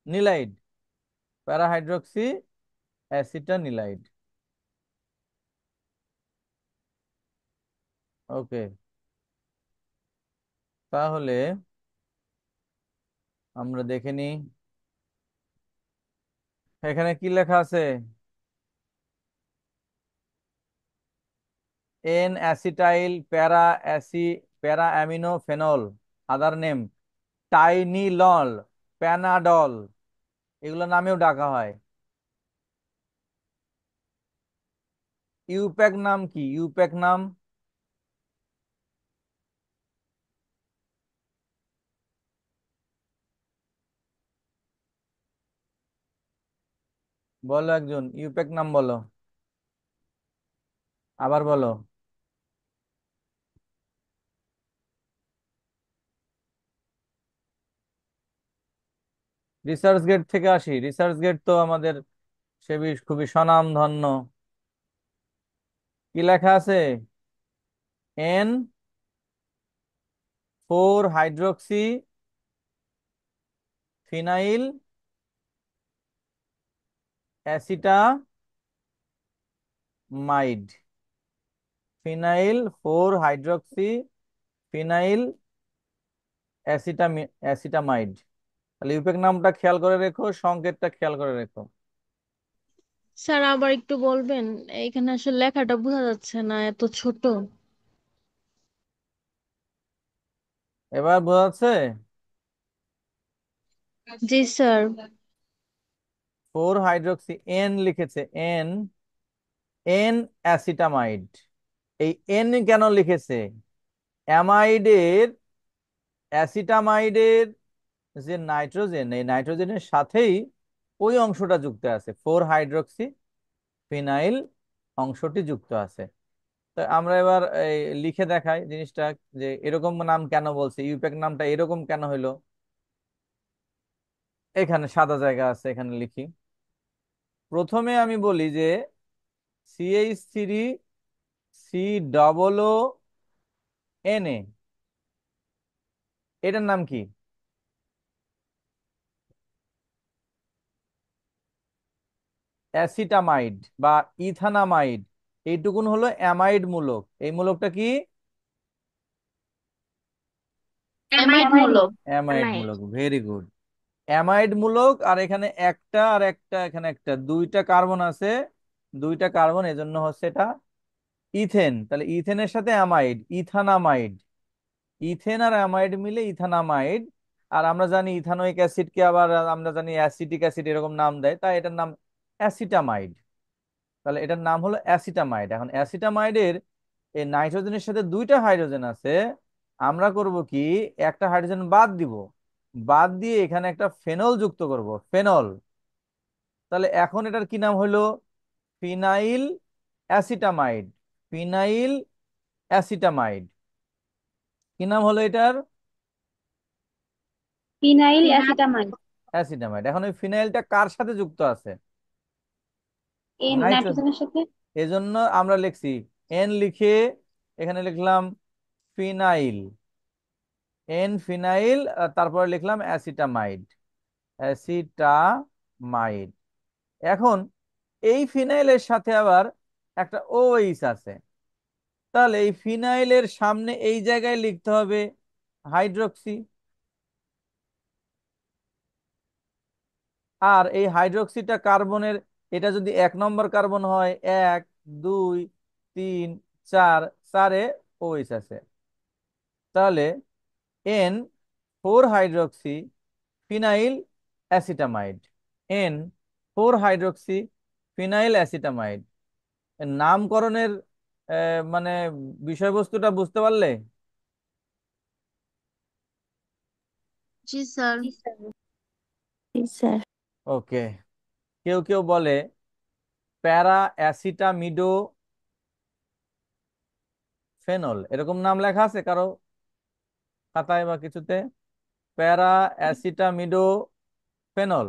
নিলাইড, প্যারাহাইড্রক্সি অ্যাসিটানিলাইড। ওকে, তাহলে আমরা দেখে নিই এখানে কি লেখা আছে। এন অ্যাসিটাইল প্যারা অ্যামিনো ফেনল, আদার নেম টাইনিলল, প্যানাডল, এগুলো নামেও ডাকা হয়। ইউপ্যাক নাম কি? ইউপ্যাক নাম বলো, একজন ইউপ্যাক নাম বলো, আবার বলো। রিসার্চ গেট থেকে আসি, রিসার্চ গেট তো আমাদের খুবই স্বনামধন্য। কি লেখা আছে? N 4 hydroxy phenyl অ্যাসিটামাইড, phenyl 4 hydroxy phenyl অ্যাসিটামাইড। তাহলে ইউপেক নামটা খেয়াল করে রেখো, সংকেতটা খেয়াল করে রেখো। স্যার আবার একটু বলবেন? এখানে আসলে লেখাটা বোঝা যাচ্ছে না, এত ছোট। এবার বোঝা যাচ্ছে? জি স্যার। 4 হাইড্রক্সি, এন লিখেছে, এন এন অ্যাসিটামাইড। এই এন কেন লিখেছে? অ্যামাইডের, অ্যাসিটামাইডের যে নাইট্রোজেন, এই নাইট্রোজেনের সাথেই ওই অংশটা যুক্ত আছে, 4 হাইড্রক্সি ফিনাইল অংশটি যুক্ত আছে। তো আমরা এবার এই লিখে দেখাই জিনিসটা, যে এরকম নাম কেন বলছে, ইউপ্যাক নামটা এরকম কেন হইলো। এখানে সাদা জায়গা আছে, এখানে লিখি। প্রথমে আমি বলি যে CH3COO এটার নাম কি? অ্যাসিটামাইড বা ইথানামাইড। এইটুকুন হলো অ্যামাইড মূলক। এই মূলকটা কি? অ্যামাইড মূলক। Amide amide. মূলক, ভেরি গুড। অ্যামাইড মূলক, আর এখানে একটা আর একটা, এখানে একটা, দুইটা কার্বন আছে, দুইটা কার্বন, এজন্য হচ্ছে এটা ইথেন। তাহলে ইথেনের সাথে অ্যামাইড, ইথানামাইড। ইথেন আর অ্যামাইড মিলে ইথানামাইড। আর আমরা জানি ইথানোয়িক অ্যাসিডকে আবার আমরা জানি অ্যাসিটিক অ্যাসিড এরকম নাম দেয়, তাই এটার নাম অ্যাসিটামাইড। তাহলে এটার নাম হলো অ্যাসিটামাইড। এখন অ্যাসিটামাইডের এই নাইট্রোজেনের সাথে দুইটা হাইড্রোজেন আছে, আমরা করব কি, একটা হাইড্রোজেন বাদ দিব, বাদ দিয়ে এখানে একটা ফেনল যুক্ত করব, ফেনল। তাহলে এখন এটার কি নাম হলো? Phenyl অ্যাসিটামাইড, phenyl অ্যাসিটামাইড। কি নাম হলো এটার? ফিনাইল অ্যাসিটামাইড। অ্যাসিটামাইড। এখন ওই ফিনাইলটা কার সাথে যুক্ত আছে? এই নাইট্রো, নাইট্রোজেনের সাথে। এজন্য আমরা লিখছি, এন লিখে এখানে লিখলাম ফিনাইল, এন ফিনাইল, তারপরে লিখলাম অ্যাসিটামাইড, অ্যাসিটামাইড। এখন এই ফিনাইলের সাথে আবার একটা OH আছে, তাহলে এই ফিনাইলের সামনে এই জায়গায় লিখতে হবে হাইড্রক্সি। আর এই হাইড্রক্সিটা কার্বনের, এটা যদি 1 নম্বর কার্বন হয়, 1 2 3 4, চারে OH আছে। তাহলে N 4 hydroxy phenyl অ্যাসিটামাইড, N 4 hydroxy phenyl অ্যাসিটামাইড। নামকরণের মানে বিষয়বস্তুটা বুঝতে পারলে? জি স্যার। জি স্যার। ওকে। কেউ কেউ বলে প্যারা অ্যাসিটামিডো ফেনল, এরকম নাম লেখা আছে কারো খাতায় বা কিছুতে? প্যারা অ্যাসিটামিডো ফেনল,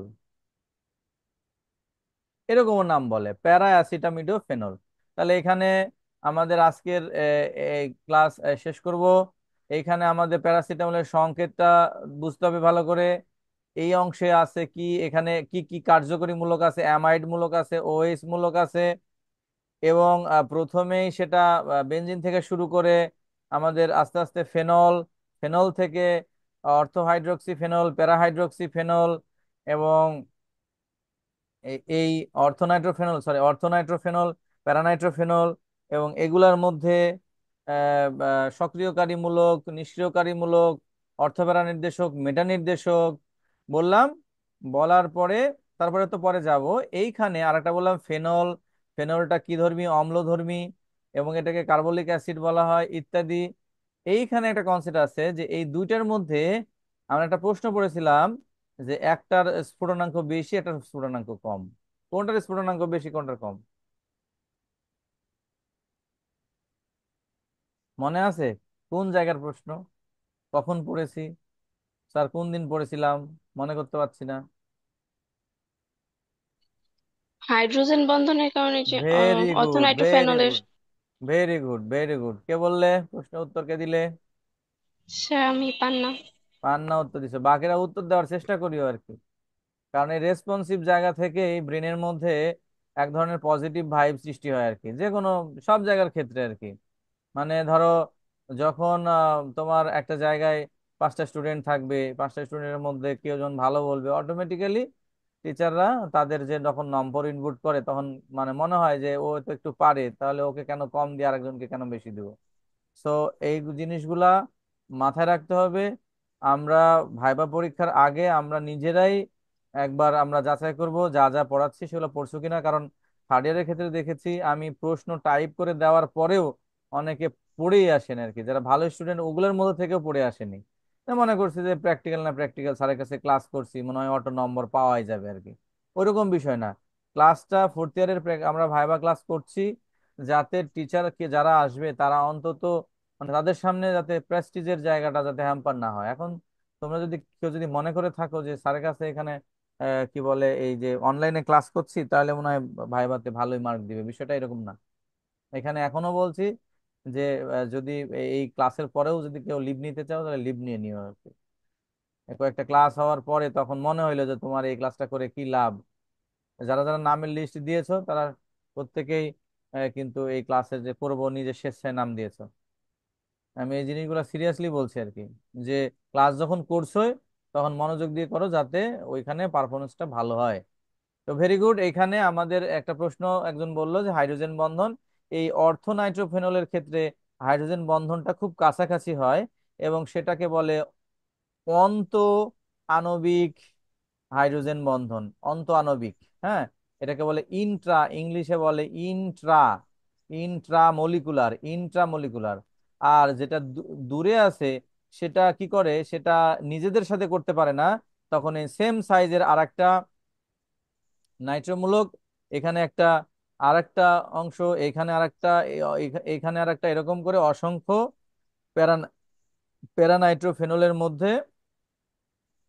এরকম নাম বলে, প্যারা অ্যাসিটামিডো ফেনল। তাহলে এখানে আমাদের আজকের ক্লাস শেষ করব। এইখানে আমাদের প্যারাসিটামলের সংকেতটা বুঝতে হবে ভালো করে। এই অংশে আছে কি, এখানে কি কি কার্যকরী মূলক আছে, অ্যামাইড মূলক আছে, ওএইচ মূলক আছে, এবং প্রথমেই সেটা বেনজিন থেকে শুরু করে আমাদের আস্তে আস্তে ফেনল, ফেনল থেকে অর্থোহাইড্রক্সি ফেনল, প্যারাহাইড্রক্সি ফেনল, এবং এই অর্থোনাইট্রোফেনল, অর্থোনাইট্রোফেনল, প্যারানাইট্রোফেনল, এবং এগুলার মধ্যে সক্রিয়কারীমূলক, নিষ্ক্রিয়কারীমূলক, অর্থপ্যারা নির্দেশক, মেটা নির্দেশক বললাম। বলার পরে তারপরে তো পরে যাব, এইখানে আরেকটা বললাম ফেনল, ফেনলটা কি ধর্মী, অম্লধর্মী, এবং এটাকে কার্বলিক অ্যাসিড বলা হয় ইত্যাদি। এইখানে একটা কনসেপ্ট আছে যে এই দুইটার মধ্যে আমরা একটা প্রশ্ন পড়েছিলাম যে একটার স্ফুটনাঙ্ক বেশি, একটার স্ফুটনাঙ্ক কম। কোনটার স্ফুটনাঙ্ক বেশি, কোনটার কম, মনে আছে? কোন জায়গার প্রশ্ন, কখন পড়েছি স্যার, কোন দিন পড়েছিলাম, মনে করতে পারছি না। হাইড্রোজেন বন্ধনের কারণে যে ভেরি গুড, ভেরি অর্থোনাইট্রোফেনলের। Good, very good, very good. কে বললে? প্রশ্ন উত্তর কে দিলে? স্যার আমি পান্না। পান্না উত্তর দিছে, বাকিরা উত্তর দেওয়ার চেষ্টা করিও আর কি। কারণ এই রেসপন্সিভ জায়গা থেকে ব্রেনের মধ্যে এক ধরনের পজিটিভ ভাইব সৃষ্টি হয় আর কি, যে কোনো সব জায়গার ক্ষেত্রে আর কি। মানে ধরো যখন তোমার একটা জায়গায় 5টা স্টুডেন্ট থাকবে, 5টা স্টুডেন্টের মধ্যে কেউ যখন ভালো বলবে, অটোমেটিক্যালি টিচাররা তাদের যে যখন নম্বর ইনপুট করে তখন মানে মনে হয় যে ও তো একটু পারে, তাহলে ওকে কেন কম দিয়ে আরেকজনকে কেন বেশি দেবো। সো এই জিনিসগুলা মাথায় রাখতে হবে। আমরা ভাইবা পরীক্ষার আগে আমরা নিজেরাই একবার আমরা যাচাই করব যা যা পড়াচ্ছি সেগুলো পড়ছো কিনা। কারণ থার্ড ইয়ারের ক্ষেত্রে দেখেছি আমি প্রশ্ন টাইপ করে দেওয়ার পরেও অনেকে পড়েই আসেন আর কি, যারা ভালো স্টুডেন্ট ওগুলোর মধ্যে থেকেও পড়ে আসেনি। তো মনে করছি যে প্র্যাকটিক্যাল না প্র্যাকটিক্যাল, স্যারের কাছে ক্লাস করছি মনে হয় অটো নম্বর পাওয়াই যাবে আর কি। ওইরকম বিষয় না। ক্লাসটা ফোর্থ ইয়ারের আমরা ভাইবা ক্লাস করছি যাতে টিচার কে যারা আসবে তারা অন্তত মানে তাদের সামনে যাতে প্রেস্টিজের জায়গাটা যাতে হ্যাম্পার না হয়। এখন তোমরা যদি কেউ যদি মনে করে থাকো যে স্যারের কাছে এখানে কি বলে এই যে অনলাইনে ক্লাস করছি তাহলে মনে হয় ভাইভাতে ভালোই মার্ক দিবে, বিষয়টা এরকম না। এখানে এখনো বলছি যে যদি এই ক্লাসের পরেও যদি কেউ লিভ নিতে চাও তাহলে লিভ নিয়ে নিও আর কি। কয়েকটা ক্লাস হওয়ার পরে তখন মনে হইলো যে তোমার এই ক্লাসটা করে কি লাভ, যারা যারা নামের লিস্ট দিয়েছো তারা প্রত্যেকেই কিন্তু এই ক্লাসে যে করবো নিজের স্বেচ্ছায় নাম দিয়েছো। আমি এই জিনিসগুলো সিরিয়াসলি বলছি আর কি, যে ক্লাস যখন করছোই তখন মনোযোগ দিয়ে করো যাতে ওইখানে পারফরমেন্সটা ভালো হয়। তো ভেরি গুড। এখানে আমাদের একটা প্রশ্ন একজন বলল যে হাইড্রোজেন বন্ধন, এই অর্থ নাইট্রোফেনলের ক্ষেত্রে হাইড্রোজেন বন্ধনটা খুব কাছাকাছি হয় এবং সেটাকে বলে অন্ত আণবিক হাইড্রোজেন বন্ধন, অন্ত আণবিক। হ্যাঁ, এটাকে বলে ইন্ট্রা, ইংলিশে বলে ইন্ট্রা, ইন্ট্রামলিকুলার, ইন্ট্রামলিকুলার। আর যেটা দূরে আছে সেটা কি করে, সেটা নিজেদের সাথে করতে পারে না, তখন এই সেম সাইজের আরেকটা নাইট্রোমূলক, এখানে একটা আরেকটা অংশ, এখানে আরেকটা, এখানে আরেকটা, এরকম করে অসংখ্য প্যারা প্যারানাইট্রোফেনলের মধ্যে,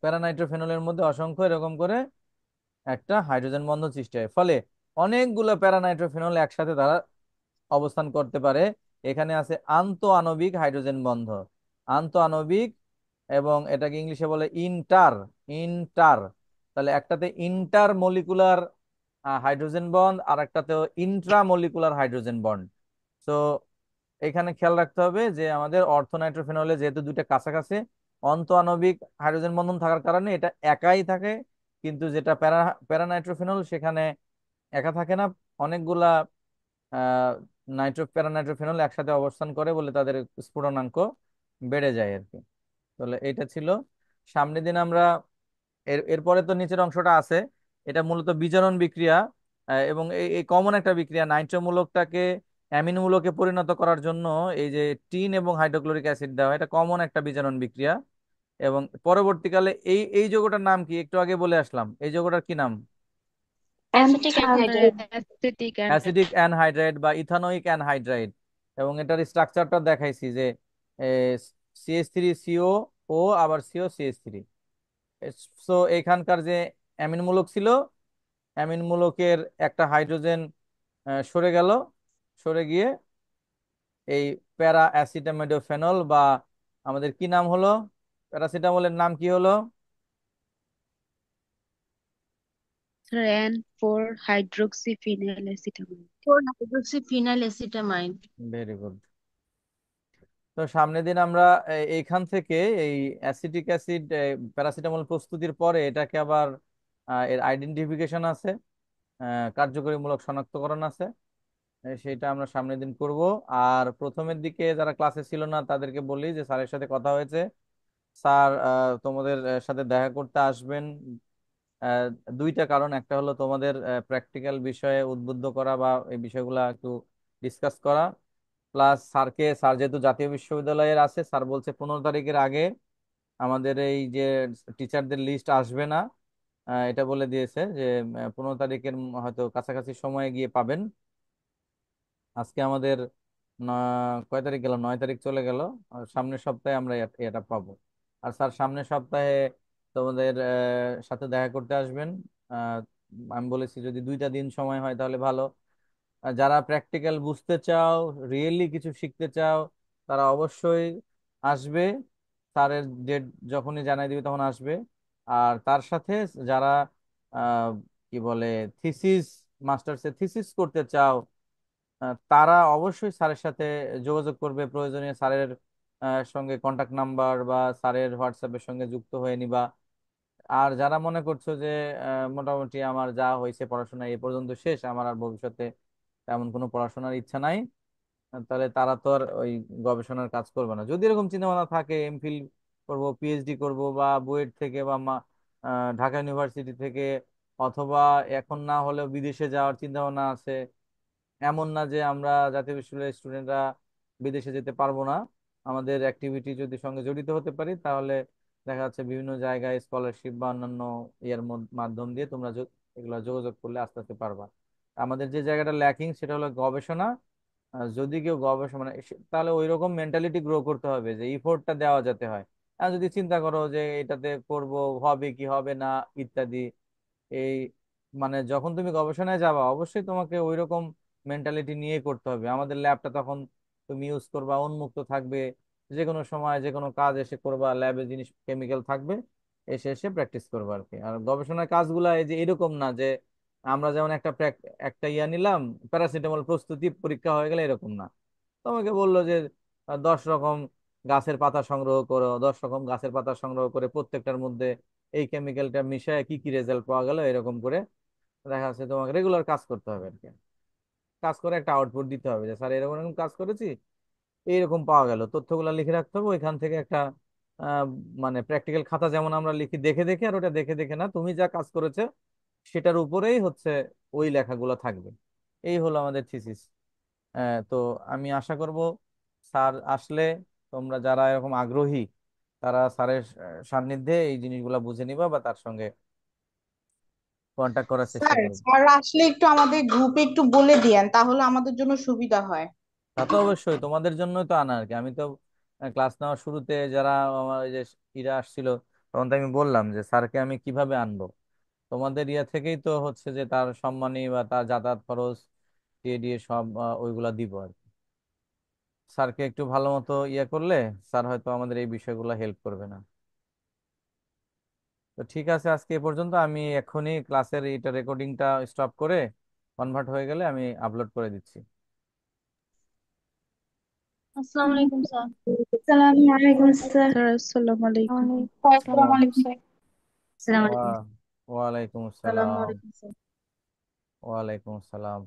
প্যারানাইট্রোফেনলের মধ্যে অসংখ্য এরকম করে একটা হাইড্রোজেন বন্ধন সৃষ্টি হয়। ফলে অনেকগুলো প্যারানাইট্রোফেনল একসাথে তারা অবস্থান করতে পারে। এখানে আছে আন্তঃ আণবিক হাইড্রোজেন বন্ধ, আন্তঃ আণবিক, এবং এটাকে ইংলিশে বলে ইন্টার, ইন্টার। তাহলে একটাতে ইন্টার মলিকুলার হাইড্রোজেন বন্ড আর একটাতে ইন্ট্রামলিকুলার হাইড্রোজেন বন্ড। তো এখানে খেয়াল রাখতে হবে যে আমাদের অর্থোনাইট্রোফেনলে যেহেতু দুইটা কাছাকাছি, অন্ত আণবিক হাইড্রোজেন বন্ধন থাকার কারণে এটা একাই থাকে, কিন্তু যেটা প্যারানাইট্রোফেনল সেখানে একা থাকে না, অনেকগুলা আহ প্যারানাইট্রোফেনল একসাথে অবস্থান করে বলে তাদের স্ফুটনাঙ্ক বেড়ে যায় আর কি। তাহলে এটা ছিল। সামনের দিন আমরা এরপরে তো নিচের অংশটা আছে, এটা মূলত বিজারণ বিক্রিয়া, এবং এই কমন একটা বিক্রিয়া নাইট্রোমূলকটাকে অ্যামিন মূলকে পরিণত করার জন্য এই যে টিন এবং হাইড্রোক্লোরিক অ্যাসিড দেওয়া হয়, এটা কমন একটা বিজারণ বিক্রিয়া। এবং পরবর্তীকালে এই যৌগটার নাম কি, একটু আগে বলে আসলাম, এই যৌগটার কি নাম? Acetic anhydride. Acetic acidic anhydride বা ইথানোয়িক অ্যানহাইড্রাইড। এবং এটার স্ট্রাকচারটা দেখাইছি যে CH3CO ও আবার COCH3। সো এখানকার যে অ্যামিন মূলক ছিল, অ্যামিন মূলকের একটা হাইড্রোজেন সরে গেল, সরে গিয়ে এই প্যারা অ্যাসিটামিডোফেনল বা আমাদের কি নাম হলো, প্যারাসিটামলের নাম কি হলো? র্যান four hydroxy phenyl acetamide. Four hydroxyphenyl acetamide. Very good. তো সামনের দিন আমরা এইখান থেকে এই অ্যাসিটিক অ্যাসিড প্যারাসিটামল প্রস্তুতির পরে এটাকে আবার এর আইডেন্টিফিকেশন আছে, কার্যকরীমূলক শনাক্তকরণ আছে, সেটা আমরা সামনের দিন করব। আর প্রথমের দিকে যারা ক্লাসে ছিল না তাদেরকে বলি যে স্যারের সাথে কথা হয়েছে, স্যার তোমাদের সাথে দেখা করতে আসবেন। আহ, দুইটা কারণ, একটা হলো তোমাদের প্র্যাকটিক্যাল বিষয়ে উদ্বুদ্ধ করা বা এই বিষয়গুলা একটু ডিসকাস করা, প্লাস স্যার যেহেতু জাতীয় বিশ্ববিদ্যালয়ের আছে, স্যার বলছে 15 তারিখের আগে আমাদের এই যে টিচারদের লিস্ট আসবে না, এটা বলে দিয়েছে যে 15 তারিখের হয়তো কাছাকাছি সময়ে গিয়ে পাবেন। আজকে আমাদের কয় তারিখ গেল, 9 তারিখ চলে গেল, আর সামনের সপ্তাহে আমরা এটা পাবো। আর স্যার সামনের সপ্তাহে তোমাদের সাথে দেখা করতে আসবেন। আহ, আমি বলেছি যদি 2টা দিন সময় হয় তাহলে ভালো। আর যারা প্র্যাকটিক্যাল বুঝতে চাও, রিয়েলি কিছু শিখতে চাও, তারা অবশ্যই আসবে। স্যারের ডেট যখনই জানাই দিবে তখন আসবে। আর তার সাথে যারা আহ, কি বলে থিসিস, মাস্টার্সে থিসিস করতে চাও, তারা অবশ্যই স্যারের সাথে যোগাযোগ করবে, প্রয়োজনীয় স্যারের সঙ্গে কন্টাক্ট নাম্বার বা স্যারের হোয়াটসঅ্যাপের সঙ্গে যুক্ত হয়ে নিবা। আর যারা মনে করছো যে মোটামুটি আমার যা হয়েছে পড়াশোনা এ পর্যন্ত শেষ, আমার আর ভবিষ্যতে তেমন কোনো পড়াশোনার ইচ্ছা নাই, তাহলে তারা তো আর ওই গবেষণার কাজ করবে না। যদি এরকম চিন্তা ভাবনা থাকে এমফিল করব, পিএইচডি করব, বা বুয়েট থেকে বা ঢাকা ইউনিভার্সিটি থেকে, অথবা এখন না হলেও বিদেশে যাওয়ার চিন্তা ভাবনা আছে, এমন না যে আমরা জাতীয় বিশ্ববিদ্যালয়ের স্টুডেন্টরা বিদেশে যেতে পারবো না। আমাদের অ্যাক্টিভিটি যদি সঙ্গে জড়িত হতে পারি তাহলে দেখা যাচ্ছে বিভিন্ন জায়গায় স্কলারশিপ বা অন্যান্য মাধ্যম দিয়ে তোমরা এগুলো যোগাযোগ করলে আস্তে আস্তে পারবা। আমাদের যে জায়গাটা ল্যাকিং সেটা হলো গবেষণা। যদি কেউ গবেষণা মানে তাহলে ওই রকম মেন্টালিটি গ্রো করতে হবে যে ইফোর্টটা দেওয়া যেতে হয়। আর যদি চিন্তা করো যে এটাতে করব, হবে কি হবে না ইত্যাদি, এই মানে যখন তুমি গবেষণায় যাবা অবশ্যই তোমাকে ওইরকম মেন্টালিটি নিয়ে করতে হবে। আমাদের ল্যাবটা তখন তুমি ইউজ করবা, উন্মুক্ত থাকবে, যে কোনো সময় যে কোনো কাজ এসে করবা, ল্যাবে জিনিস কেমিক্যাল থাকবে, এসে এসে প্র্যাকটিস করবা আর কি। আর গবেষণার কাজগুলা এই যে এরকম না যে আমরা যেমন একটা ইয়া নিলাম, প্যারাসিটামল প্রস্তুতি পরীক্ষা হয়ে গেলে, এরকম না। তোমাকে বললো যে 10 রকম গাছের পাতা সংগ্রহ করো, 10 রকম গাছের পাতা সংগ্রহ করে প্রত্যেকটার মধ্যে এই কেমিক্যালটা মিশিয়ে কি কি রেজাল্ট পাওয়া গেল, এরকম করে দেখা যাচ্ছে তোমাকে রেগুলার কাজ করতে হবে আর কি। কাজ করে একটা আউটপুট দিতে হবে যে স্যার এরকম এরকম কাজ করেছি, এইরকম পাওয়া গেল, তথ্যগুলো লিখে রাখতে হবে ওইখান থেকে একটা আহ, মানে প্র্যাকটিক্যাল খাতা যেমন আমরা লিখি দেখে দেখে, আর ওটা দেখে দেখে না, তুমি যা কাজ করেছে সেটার উপরেই হচ্ছে ওই লেখাগুলো থাকবে। এই হলো আমাদের থিসিস। তো আমি আশা করব স্যার আসলে তোমরা যারা এরকম আগ্রহী তারা স্যারের সান্নিধ্যে এই জিনিসগুলো বুঝে নিবা বা তার সঙ্গে কন্ট্যাক্ট করার চেষ্টা স্যার করবে। স্যার আসলে একটু আমাদের গ্রুপে একটু বলে দিয়েন, তাহলে আমাদের জন্য সুবিধা হয়। তা তো অবশ্যই তোমাদের জন্যই তো আনা আর কি। আমি তো ক্লাস নেওয়ার শুরুতে যারা আমার ওই যে ইরা আসছিল তখন তো আমি বললাম যে স্যারকে আমি কিভাবে আনবো, তোমাদের ইয়া থেকেই তো হচ্ছে যে তার সম্মানী বা তার যাতায়াত খরচ দিয়ে দিয়ে সব ওইগুলা দিব আর কি। স্যারকে একটু ভালো মতো ইয়ে করলে স্যার হয়তো আমাদের এই বিষয়গুলো হেল্প করবে না। তো ঠিক আছে, আজকে এ পর্যন্ত। আমি এখনই ক্লাসের এটা রেকর্ডিংটা স্টপ করে কনভার্ট হয়ে গেলে আমি আপলোড করে দিচ্ছি। আসসালামু আলাইকুম স্যার। আসসালামু আলাইকুম স্যার। স্যার আসসালামু আলাইকুম। আসসালামু আলাইকুম স্যার। আসসালামু ওয়া আলাইকুম। ওয়ালাইকুম আসসালামু আসসালাম। আলাইকুম স্যার। ওয়ালাইকুম আসসালাম।